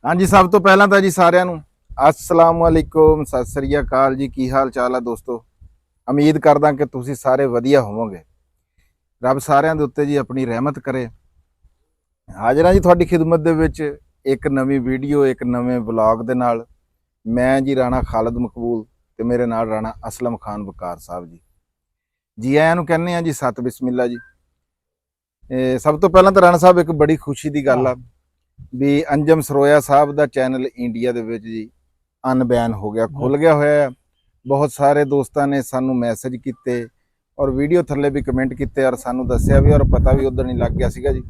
हाँ जी, सब तो पहला तो जी सारिਆਂ ਨੂੰ अस्सलाम वालेकुम, सत श्री अकाल जी। की हाल चाल है दोस्तों? उम्मीद करदा कि तुसी सारे वधिया होवोगे। रब सारिਆਂ ਦੇ ਉੱਤੇ ਜੀ ਆਪਣੀ ਰਹਿਮਤ ਕਰੇ। ਹਾਜ਼ਰਾਂ ਜੀ ਤੁਹਾਡੀ ਖਿਦਮਤ ਦੇ ਵਿੱਚ ਇੱਕ ਨਵੀਂ ਵੀਡੀਓ, ਇੱਕ ਨਵੇਂ ਵਲੌਗ ਦੇ ਨਾਲ। ਮੈਂ ਜੀ ਰਾਣਾ ਖਾਲਦ ਮਕਬੂਲ ਤੇ ਮੇਰੇ ਨਾਲ ਰਾਣਾ ਅਸਲਮ ਖਾਨ ਵਕਾਰ ਸਾਹਿਬ ਜੀ ਆਇਆਂ ਨੂੰ ਕਹਿੰਦੇ ਆ ਜੀ ਸਤ ਬਿਸਮਿਲ੍ਲਾ ਜੀ। ਸਭ ਤੋਂ ਪਹਿਲਾਂ ਤਾਂ ਰਾਣਾ ਸਾਹਿਬ ਇੱਕ ਬੜੀ ਖੁਸ਼ੀ ਦੀ ਗੱਲ ਆ ਵੀ ਅੰਜਮ ਸਰੋਇਆ ਸਾਹਿਬ ਦਾ ਚੈਨਲ ਇੰਡੀਆ ਦੇ ਵਿੱਚ ਜੀ ਅਨਬੈਨ ਹੋ ਗਿਆ, ਖੁੱਲ ਗਿਆ ਹੋਇਆ ਹੈ। ਬਹੁਤ ਸਾਰੇ ਦੋਸਤਾਂ ਨੇ ਸਾਨੂੰ ਮੈਸੇਜ ਕੀਤੇ ਔਰ ਵੀਡੀਓ ਥੱਲੇ ਵੀ ਕਮੈਂਟ ਕੀਤੇ ਔਰ ਸਾਨੂੰ ਦੱਸਿਆ ਵੀ ਔਰ ਪਤਾ ਵੀ ਉਧਰ ਨਹੀਂ ਲੱਗ ਗਿਆ ਸੀਗਾ ਜੀ।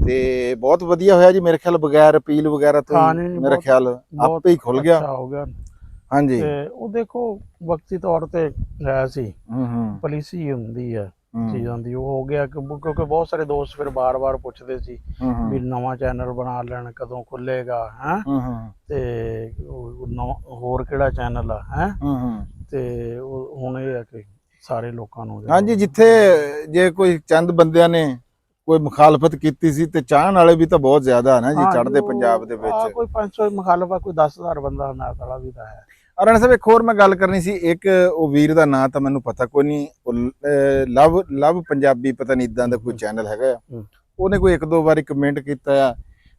ਤੇ ਬਹੁਤ ਵਧੀਆ ਹੋਇਆ ਜੀ, ਮੇਰੇ ਖਿਆਲ ਬਗੈਰ ਅਪੀਲ ਵਗੈਰਾ ਤੋਂ ਮੇਰੇ ਖਿਆਲ ਆਪੇ ਹੀ ਖੁੱਲ ਗਿਆ ਹੋ ਗਿਆ। ਹਾਂਜੀ, ਉਹ ਦੇਖੋ ਵਕਤੀ ਤੌਰ ਤੇ ਹੈ ਸੀ, ਪਾਲਿਸੀ ਹੁੰਦੀ ਹੈ ਚੀਜ਼ਾਂ ਦੀ, ਉਹ ਹੋ ਗਿਆ ਕਿਉਂਕਿ ਬਹੁਤ ਸਾਰੇ ਦੋਸਤ ਫਿਰ ਬਾਰ-ਬਾਰ ਪੁੱਛਦੇ ਸੀ ਵੀ ਨਵਾਂ ਚੈਨਲ ਬਣਾ ਲੈਣ, ਕਦੋਂ ਖੁੱਲੇਗਾ ਹੈ ਤੇ ਹੋਰ ਕਿਹੜਾ ਚੈਨਲ ਆ ਹੈ ਤੇ ਹੁਣ ਇਹ ਹੈ ਕਿ ਸਾਰੇ ਲੋਕਾਂ ਨੂੰ ਹਾਂਜੀ, ਜਿੱਥੇ ਜੇ ਕੋਈ ਚੰਦ ਬੰਦਿਆਂ ਨੇ ਕੋਈ ਮੁਖਾਲਫਤ ਕੀਤੀ ਸੀ ਤੇ ਚਾਹਣ ਵਾਲੇ ਵੀ ਤਾਂ ਬਹੁਤ ਜ਼ਿਆਦਾ ਹੈ ਨਾ ਜੀ ਚੜ੍ਹਦੇ ਪੰਜਾਬ ਦੇ ਵਿੱਚ। ਕੋਈ 500 ਮੁਖਾਲਫ ਆ, ਕੋਈ 10,000 ਬੰਦਾ ਨਾਲ ਵਾਲਾ ਵੀ ਤਾਂ ਹੈ। ਰਾਣਾ ਸਾਹਿਬ ਇੱਕ ਹੋਰ ਮੈਂ ਗੱਲ ਕਰਨੀ ਸੀ, ਇੱਕ ਉਹ ਵੀਰ ਦਾ ਨਾਂ ਤਾਂ ਮੈਨੂੰ ਪਤਾ ਕੋਈ ਨਹੀਂ, ਲਵ ਪੰਜਾਬੀ ਪਤਾ ਨਹੀਂ ਇਦਾਂ ਦਾ ਕੋਈ ਚੈਨਲ ਹੈਗਾ ਆ, ਉਹਨੇ ਕੋਈ ਇੱਕ ਦੋ ਵਾਰੀ ਕਮੈਂਟ ਕੀਤਾ ਆ।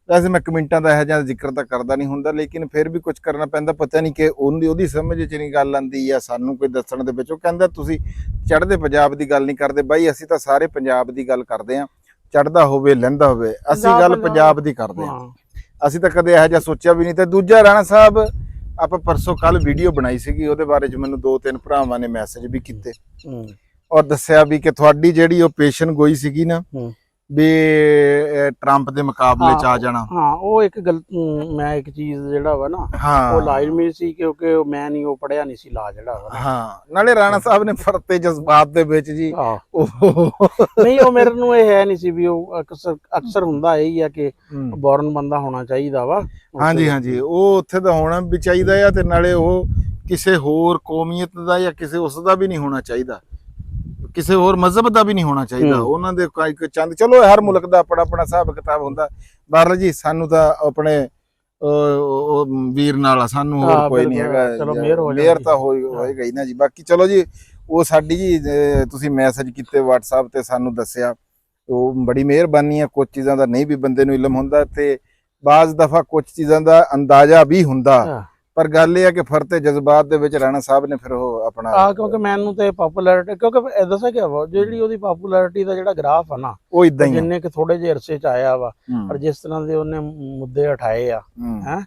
ਵੈਸੇ ਮੈਂ ਕਮੈਂਟਾਂ ਦਾ ਇਹੋ ਜਿਹਾ ਜ਼ਿਕਰ ਤਾਂ ਕਰਦਾ ਨਹੀਂ ਹੁੰਦਾ, ਲੇਕਿਨ ਫਿਰ ਵੀ ਕੁਝ ਕਰਨਾ ਪੈਂਦਾ। ਪਤਾ ਨਹੀਂ ਕਿ ਉਹਦੀ ਸਮਝ 'ਚ ਨਹੀਂ ਗੱਲ ਆਉਂਦੀ ਆ ਸਾਨੂੰ ਕੋਈ ਦੱਸਣ ਦੇ ਵਿੱਚ। ਉਹ ਕਹਿੰਦਾ ਤੁਸੀਂ ਚੜ੍ਹਦੇ ਪੰਜਾਬ ਦੀ ਗੱਲ ਨਹੀਂ ਕਰਦੇ ਬਾਈ, ਅਸੀਂ ਤਾਂ ਸਾਰੇ ਪੰਜਾਬ ਦੀ ਗੱਲ ਕਰਦੇ ਆ, ਚੜ੍ਹਦਾ ਹੋਵੇ ਲਹਿੰਦਾ ਹੋਵੇ, ਅਸੀਂ ਗੱਲ ਪੰਜਾਬ ਦੀ ਕਰਦੇ ਆ। ਅਸੀਂ ਤਾਂ ਕਦੇ ਇਹੋ ਜਿਹਾ ਸੋਚਿਆ ਵੀ ਨਹੀਂ। ਤੇ ਦੂਜਾ ਰਾਣਾ ਸਾਹਿਬ, ਆਪਾਂ ਪਰਸੋਂ ਕੱਲ ਵੀਡੀਓ ਬਣਾਈ ਸੀਗੀ, ਉਹਦੇ ਬਾਰੇ 'ਚ ਮੈਨੂੰ 2-3 ਭਰਾਵਾਂ ਨੇ ਮੈਸੇਜ ਵੀ ਕੀਤੇ ਔਰ ਦੱਸਿਆ ਵੀ ਕਿ ਤੁਹਾਡੀ ਜਿਹੜੀ ਉਹ ਪੇਸ਼ਨ ਗੋਈ ਸੀਗੀ ਨਾ ਵੀ ਟਰੰਪ ਦੇ ਮੁਕਾਬਲੇ 'ਚ ਆ ਜਾਣਾ। ਹਾਂ, ਉਹ ਇੱਕ ਗੱਲ ਮੈਂ ਇੱਕ ਚੀਜ਼ ਜਿਹੜਾ ਵਾ ਨਾ ਉਹ ਲਾਜ਼ਮੀ ਸੀ ਕਿਉਂਕਿ ਮੈਂ ਨਹੀਂ ਉਹ ਪੜਿਆ ਨਹੀਂ ਸੀ ਲਾ ਜਿਹੜਾ ਵਾ। ਹਾਂ, ਨਾਲੇ ਰਾਣਾ ਸਾਹਿਬ ਨੇ ਫਰਤੇ ਜਜ਼ਬਾਤ ਦੇ ਵਿੱਚ ਜੀ ਨਹੀਂ, ਉਹ ਮੇਰੇ ਨੂੰ ਇਹ ਹੈ ਨਹੀਂ ਸੀ ਵੀ ਉਹ ਅਕਸਰ ਹੁੰਦਾ ਇਹੀ ਆ ਕਿ ਬੋਰਨ ਬੰਦਾ ਹੋਣਾ ਚਾਹੀਦਾ ਵਾ। ਹਾਂਜੀ ਹਾਂਜੀ, ਉਹ ਉੱਥੇ ਦਾ ਹੋਣਾ ਵੀ ਚਾਹੀਦਾ ਆ ਤੇ ਨਾਲੇ ਉਹ ਕਿਸੇ ਹੋਰ ਕੌਮੀਅਤ ਦਾ ਜਾਂ ਕਿਸੇ ਉਸ ਦਾ ਵੀ ਨਹੀਂ ਹੋਣਾ ਚਾਹੀਦਾ, ਕਿਸੇ ਹੋਰ ਮਜ਼ਹਬ ਦਾ ਵੀ ਨਹੀਂ ਹੋਣਾ ਚਾਹੀਦਾ। ਉਹਨਾਂ ਦੇ ਇੱਕ ਚੰਦ, ਚਲੋ ਹਰ ਮੁਲਕ ਦਾ ਆਪਣਾ ਆਪਣਾ ਹਿਸਾਬ ਕਿਤਾਬ ਹੁੰਦਾ। ਬਹਰਹਾਲ ਜੀ ਸਾਨੂੰ ਤਾਂ ਆਪਣੇ ਵੀਰ ਨਾਲ ਸਾਨੂੰ ਹੋਰ ਕੋਈ ਨਹੀਂ ਹੈਗਾ, ਮਿਹਰ ਤਾਂ ਹੋਏਗਾ ਹੀ ਨਾ ਜੀ। ਬਾਕੀ ਚਲੋ ਜੀ, ਉਹ ਸਾਡੀ ਜੀ ਤੁਸੀਂ ਮੈਸੇਜ ਕੀਤੇ WhatsApp ਤੇ ਸਾਨੂੰ ਦੱਸਿਆ, ਉਹ ਬੜੀ ਮਿਹਰਬਾਨੀ ਆ। ਕੁਝ ਚੀਜ਼ਾਂ ਦਾ ਨਹੀਂ ਵੀ ਬੰਦੇ ਨੂੰ ਇਲਮ ਹੁੰਦਾ ਤੇ ਬਾਜ਼ ਦਫਾ ਕੁਝ ਚੀਜ਼ਾਂ ਦਾ ਅੰਦਾਜ਼ਾ ਵੀ ਹੁੰਦਾ, ਪਰ ਗੱਲ ਇਹ ਆ ਕਿ ਫਰਤੇ ਜਜ਼ਬਾਤ ਦੇ ਵਿੱਚ ਰਾਣਾ ਸਾਹਿਬ ਨੇ ਫਿਰ ਉਹ ਆਪਣਾ ਕਿਉਂਕਿ ਮੈਨੂੰ ਤੇ ਪਪੂਲੈਰਿਟੀ, ਕਿਉਂਕਿ ਦੱਸਿਆ ਗਿਆ ਵਾ ਜਿਹੜੀ ਉਹਦੀ ਪਪੂਲੈਰਿਟੀ ਦਾ ਜਿਹੜਾ ਗ੍ਰਾਫ ਆ ਨਾ ਉਹ ਇਦਾਂ ਹੀ ਜਿੰਨੇ ਕਿ ਥੋੜੇ ਜਿਹੇ ਅਰਸੇ ਚ ਆਇਆ ਵਾ, ਪਰ ਜਿਸ ਤਰ੍ਹਾਂ ਦੇ ਉਹਨੇ ਮੁੱਦੇ ਉਠਾਏ ਆ ਹੈ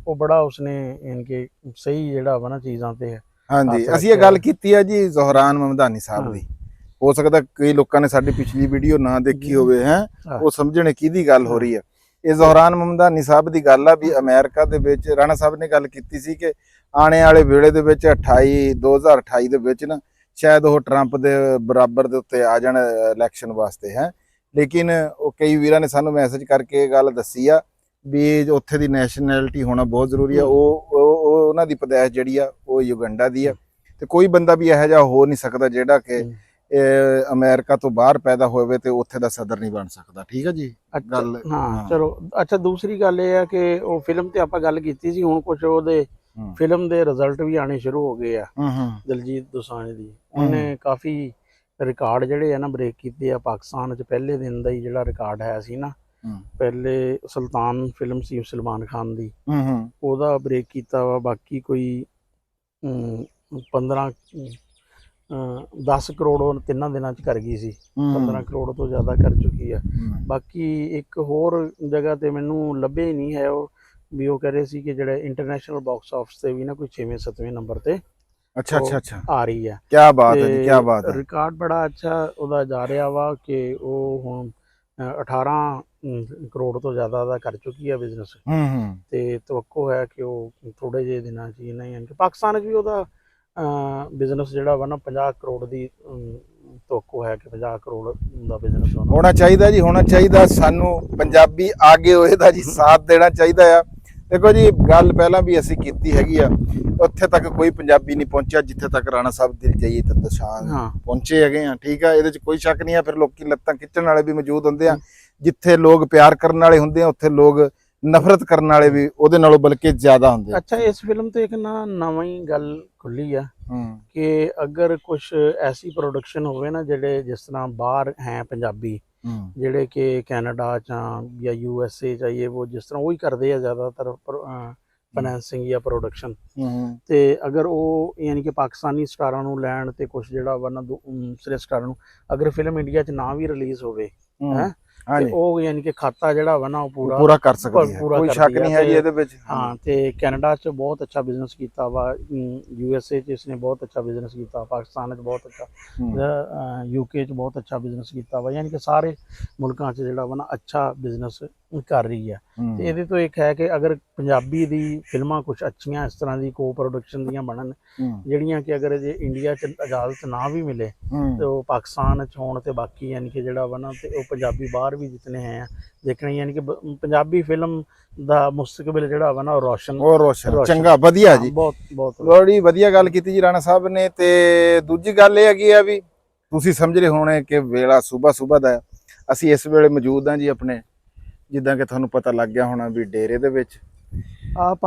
ਉਹ ਬੜਾ ਉਸਨੇ ਇਨਕੇ ਸਹੀ ਜਿਹੜਾ ਵਾ ਨਾ ਚੀਜ਼ਾਂ ਤੇ। ਹਾਂਜੀ, ਅਸੀਂ ਇਹ ਗੱਲ ਕੀਤੀ ਆ ਜੀ ਜ਼ੋਹਰਾਨ ਮਮਦਾਨੀ ਸਾਹਿਬ ਦੀ। ਹੋ ਸਕਦਾ ਕਈ ਲੋਕਾਂ ਨੇ ਸਾਡੀ ਪਿਛਲੀ ਵੀਡੀਓ ਨਾ ਦੇਖੀ ਹੋਵੇ, ਹੈ ਉਹ ਸਮਝਣ ਕਿਹਦੀ ਗੱਲ ਹੋ ਰਹੀ ਹੈ। ਇਹ ਜ਼ੋਹਰਾਨ ਮਮਦਾਨੀ ਸਾਹਿਬ ਦੀ ਗੱਲ ਆ ਵੀ ਅਮਰੀਕਾ ਦੇ ਵਿੱਚ ਰਾਣਾ ਸਾਹਿਬ ਨੇ ਗੱਲ ਕੀਤੀ ਸੀ ਕਿ ਆਉਣੇ ਵਾਲੇ ਵੇਲੇ ਦੇ ਵਿੱਚ 2028 ਦੇ ਵਿੱਚ ਨਾ ਸ਼ਾਇਦ ਉਹ ਟਰੰਪ ਦੇ ਬਰਾਬਰ ਦੇ ਉੱਤੇ ਆ ਜਾਣ ਇਲੈਕਸ਼ਨ ਵਾਸਤੇ ਹੈ। ਲੇਕਿਨ ਉਹ ਕਈ ਵੀਰਾਂ ਨੇ ਸਾਨੂੰ ਮੈਸੇਜ ਕਰਕੇ ਇਹ ਗੱਲ ਦੱਸੀ ਆ ਵੀ ਉੱਥੇ ਦੀ ਨੈਸ਼ਨੈਲਿਟੀ ਹੋਣਾ ਬਹੁਤ ਜ਼ਰੂਰੀ ਆ। ਉਹ ਉਹਨਾਂ ਦੀ ਪੈਦਾਇਸ਼ ਜਿਹੜੀ ਆ ਉਹ ਯੂਗੰਡਾ ਦੀ ਆ ਤੇ ਕੋਈ ਬੰਦਾ ਵੀ ਇਹੋ ਜਿਹਾ ਹੋ ਨਹੀਂ ਸਕਦਾ ਜਿਹੜਾ ਕਿ ਅਮਰੀਕਾ ਤੋਂ ਬਾਹਰ ਪੈਦਾ ਹੋਵੇ ਤੇ ਉੱਥੇ ਦਾ ਸਦਰ ਨਹੀਂ ਬਣ ਸਕਦਾ। ਠੀਕ ਹੈ ਜੀ ਗੱਲ। ਹਾਂ ਚਲੋ, ਅੱਛਾ ਦੂਸਰੀ ਗੱਲ ਇਹ ਆ ਕਿ ਉਹ ਫਿਲਮ ਤੇ ਆਪਾਂ ਗੱਲ ਕੀਤੀ ਸੀ, ਹੁਣ ਕੁਝ ਉਹਦੇ ਫਿਲਮ ਦੇ ਰਿਜ਼ਲਟ ਵੀ ਆਣੇ ਸ਼ੁਰੂ ਹੋ ਗਏ ਆ। ਦਿਲਜੀਤ ਦੋਸਾਂਝ ਦੀ ਉਹਨੇ ਕਾਫੀ ਰਿਕਾਰਡ ਜਿਹੜੇ ਆ ਨਾ ਬ੍ਰੇਕ ਕੀਤੇ ਆ। ਪਾਕਿਸਤਾਨ 'ਚ ਪਹਿਲੇ ਦਿਨ ਦਾ ਹੀ ਜਿਹੜਾ ਰਿਕਾਰਡ ਹੈ ਸੀ ਨਾ, ਪਹਿਲੇ ਸੁਲਤਾਨ ਫਿਲਮ ਸੀ ਸਲਮਾਨ ਖਾਨ ਦੀ, ਉਹਦਾ ਬ੍ਰੇਕ ਕੀਤਾ ਵਾ। ਬਾਕੀ ਕੋਈ 10 ਕਰੋੜ ਉਹ 3 ਦਿਨਾਂ 'ਚ ਕਰ ਗਈ ਸੀ, 15 ਕਰੋੜ ਤੋਂ ਜ਼ਿਆਦਾ ਕਰ ਚੁੱਕੀ ਆ। ਬਾਕੀ ਇੱਕ ਹੋਰ ਜਗ੍ਹਾ ਤੇ ਮੈਨੂੰ ਲੱਭੇ ਹੀ ਨਹੀਂ ਹੈ ਉਹ ਵੀ ਉਹ ਕਹਿ ਰਹੇ ਸੀ ਕਿ ਜਿਹੜੇ ਇੰਟਰਨੈਸ਼ਨਲ ਬਾਕਸ ਆਫਿਸ ਤੇ ਵੀ ਨਾ ਕੋਈ 6ਵੇਂ-7ਵੇਂ ਨੰਬਰ ਤੇ ਆ ਰਹੀ ਹੈ। ਕੀ ਬਾਤ ਹੈ ਜੀ, ਕੀ ਬਾਤ ਹੈ। ਰਿਕਾਰਡ ਬੜਾ ਅੱਛਾ ਉਹਦਾ ਜਾ ਰਿਹਾ ਵਾ ਕਿ ਉਹ ਹੁਣ 18 ਕਰੋੜ ਤੋਂ ਜ਼ਿਆਦਾ ਦਾ ਕਰ ਚੁੱਕੀ ਹੈ ਬਿਜ਼ਨਸ ਤੇ ਤਵੱਕੋ ਹੈ ਕਿ ਉਹ ਥੋੜੇ ਜਿਹੇ ਦਿਨਾਂ 'ਚ ਹੀ ਨਹੀਂ, ਪਾਕਿਸਤਾਨ 'ਚ ਵੀ ਉਹਦਾ ਬਿਜ਼ਨਸ ਜਿਹੜਾ ਵਾ ਨਾ 50 ਕਰੋੜ ਦੀ ਤਵੱਕੋ ਹੈ ਕਿ 50 ਕਰੋੜ ਦਾ ਬਿਜ਼ਨਸ ਹੋਣਾ ਚਾਹੀਦਾ ਜੀ, ਹੋਣਾ ਚਾਹੀਦਾ। ਸਾਨੂੰ ਪੰਜਾਬੀ ਆਗੇ ਹੋਏ ਦਾ ਜੀ ਸਾਥ ਦੇਣਾ ਚਾਹੀਦਾ ਆ। ਦੇਖੋ ਜੀ, ਗੱਲ ਪਹਿਲਾਂ ਵੀ ਅਸੀਂ ਕੀਤੀ ਹੈਗੀ ਆ, ਉੱਥੇ ਤੱਕ ਕੋਈ ਪੰਜਾਬੀ ਨਹੀਂ ਪਹੁੰਚਿਆ ਜਿੱਥੇ ਤੱਕ ਰਾਣਾ ਸਾਹਿਬ ਦਿਲ ਜਾਈਏ ਤਾਂ ਦਸ਼ਾਨ ਪਹੁੰਚੇ ਹੈਗੇ ਆ। ਠੀਕ ਆ, ਇਹਦੇ 'ਚ ਕੋਈ ਸ਼ੱਕ ਨਹੀਂ ਆ। ਫਿਰ ਲੋਕੀ ਲੱਤਾਂ ਖਿੱਚਣ ਵਾਲੇ ਵੀ ਮੌਜੂਦ ਹੁੰਦੇ ਆ, ਜਿੱਥੇ ਲੋਕ ਪਿਆਰ ਕਰਨ ਵਾਲੇ ਹੁੰਦੇ ਆ ਉੱਥੇ ਲੋਕ ਨਫ਼ਰਤ ਕਰਨ ਵਾਲੇ ਵੀ ਉਹਦੇ ਨਾਲੋਂ ਬਲਕਿ ਜ਼ਿਆਦਾ ਹੁੰਦੇ ਆ। ਅੱਛਾ, ਇਸ ਫਿਲਮ ਤੇ ਇੱਕ ਨਵੀਂ ਗੱਲ ਖੁੱਲੀ ਆ ਹੂੰ ਕਿ ਅਗਰ ਕੁਝ ਐਸੀ ਪ੍ਰੋਡਕਸ਼ਨ ਹੋਵੇ ਨਾ ਜਿਹੜੇ ਜਿਸ ਤਰ੍ਹਾਂ ਬਾਹਰ ਹੈ ਪੰਜਾਬੀ ਹੂੰ ਜਿਹੜੇ ਕਿ ਕੈਨੇਡਾ ਜਾਂ USA ਚਾਹੀਏ ਉਹ ਜਿਸ ਤਰ੍ਹਾਂ ਉਹੀ ਕਰਦੇ ਆ ਜ਼ਿਆਦਾਤਰ ਫਾਈਨੈਂਸਿੰਗ ਜਾਂ ਪ੍ਰੋਡਕਸ਼ਨ, ਹੂੰ ਤੇ ਅਗਰ ਉਹ ਯਾਨੀ ਕਿ ਪਾਕਿਸਤਾਨੀ ਸਟਾਰਾਂ ਨੂੰ ਲੈਣ ਤੇ ਕੁਝ ਜਿਹੜਾ ਵਾ ਨਾ ਦੂਸਰੇ ਸਟਾਰਾਂ ਨੂੰ, ਅਗਰ ਫਿਲਮ ਇੰਡੀਆ 'ਚ ਨਾ ਵੀ ਰਿਲੀਜ਼ ਹੋਵੇ ਹੈ ਤੇ ਹਾਂਜੀ ਉਹ ਯਾਨੀ ਕਿ ਖਾਤਾ ਜਿਹੜਾ ਵਾ ਨਾ ਉਹ ਪੂਰਾ ਕਰ ਸਕਦੀ ਹੈ, ਪੂਰਾ ਕੋਈ ਕਰਦੀ ਸ਼ੱਕ ਆ ਨਹੀਂ ਹੈ ਜੀ ਤੇ ਇਹਦੇ ਵਿੱਚ। ਹਾਂ, ਤੇ ਕੈਨੇਡਾ 'ਚ ਬਹੁਤ ਅੱਛਾ ਬਿਜ਼ਨਸ ਕੀਤਾ ਵਾ, USA 'ਚ ਇਸਨੇ ਬਹੁਤ ਅੱਛਾ ਬਿਜ਼ਨਸ ਕੀਤਾ, ਪਾਕਿਸਤਾਨ 'ਚ ਬਹੁਤ ਅੱਛਾ, UK 'ਚ ਬਹੁਤ ਅੱਛਾ ਬਿਜ਼ਨਸ ਕੀਤਾ ਵਾ, ਯਾਨੀ ਕਿ ਸਾਰੇ ਮੁਲਕਾਂ 'ਚ ਜਿਹੜਾ ਵਾ ਨਾ ਅੱਛਾ ਬਿਜ਼ਨਸ ਕਰ ਰਹੀ ਹੈ। ਤੇ ਇਹਦੇ ਤੋਂ ਇੱਕ ਹੈ ਕਿ ਅਗਰ ਪੰਜਾਬੀ ਦੀ ਫਿਲਮਾਂ ਕੁਝ ਅੱਛੀਆਂ ਇਸ ਤਰ੍ਹਾਂ ਦੀ ਕੋ ਪ੍ਰੋਡਕਸ਼ਨ ਦੀਆਂ ਬਣਨ ਜਿਹੜੀਆਂ ਕਿ ਅਗਰ ਜੇ ਇੰਡੀਆ 'ਚ ਇਜਾਜ਼ਤ ਨਾ ਵੀ ਮਿਲੇ ਤੇ ਉਹ ਪਾਕਿਸਤਾਨ 'ਚ ਹੋਣ ਤੇ ਬਾਕੀ ਯਾਨੀ ਕਿ ਜਿਹੜਾ ਵਾ ਨਾ ਤੇ ਉਹ ਪੰਜਾਬੀ ਬਾਹਰ ਵੀ ਜਿਤਨੇ ਹੈ ਦੇਖਣੇ, ਯਾਨੀ ਕਿ ਪੰਜਾਬੀ ਫਿਲਮ ਦਾ ਮੁਸਤਕਬਲ ਜਿਹੜਾ ਵਾ ਨਾ ਉਹ ਰੋਸ਼ਨ ਚੰਗਾ ਵਧੀਆ ਜੀ, ਬਹੁਤ ਬਹੁਤ ਬੜੀ ਵਧੀਆ ਗੱਲ ਕੀਤੀ ਜੀ ਰਾਣਾ ਸਾਹਿਬ ਨੇ। ਤੇ ਦੂਜੀ ਗੱਲ ਇਹ ਹੈਗੀ ਆ ਵੀ ਤੁਸੀਂ ਸਮਝ ਰਹੇ ਹੋਣੇ ਕਿ ਵੇਲਾ ਸਵੇਰ ਦਾ, ਅਸੀਂ ਇਸ ਵੇਲੇ ਮੌਜੂਦ ਹਾਂ ਜੀ ਆਪਣੇ, ਜਿੱਦਾਂ ਕਿ ਤੁਹਾਨੂੰ ਪਤਾ ਲੱਗ ਗਿਆ ਹੋਣਾ ਵੀ ਡੇਰੇ ਦੇ ਵਿੱਚ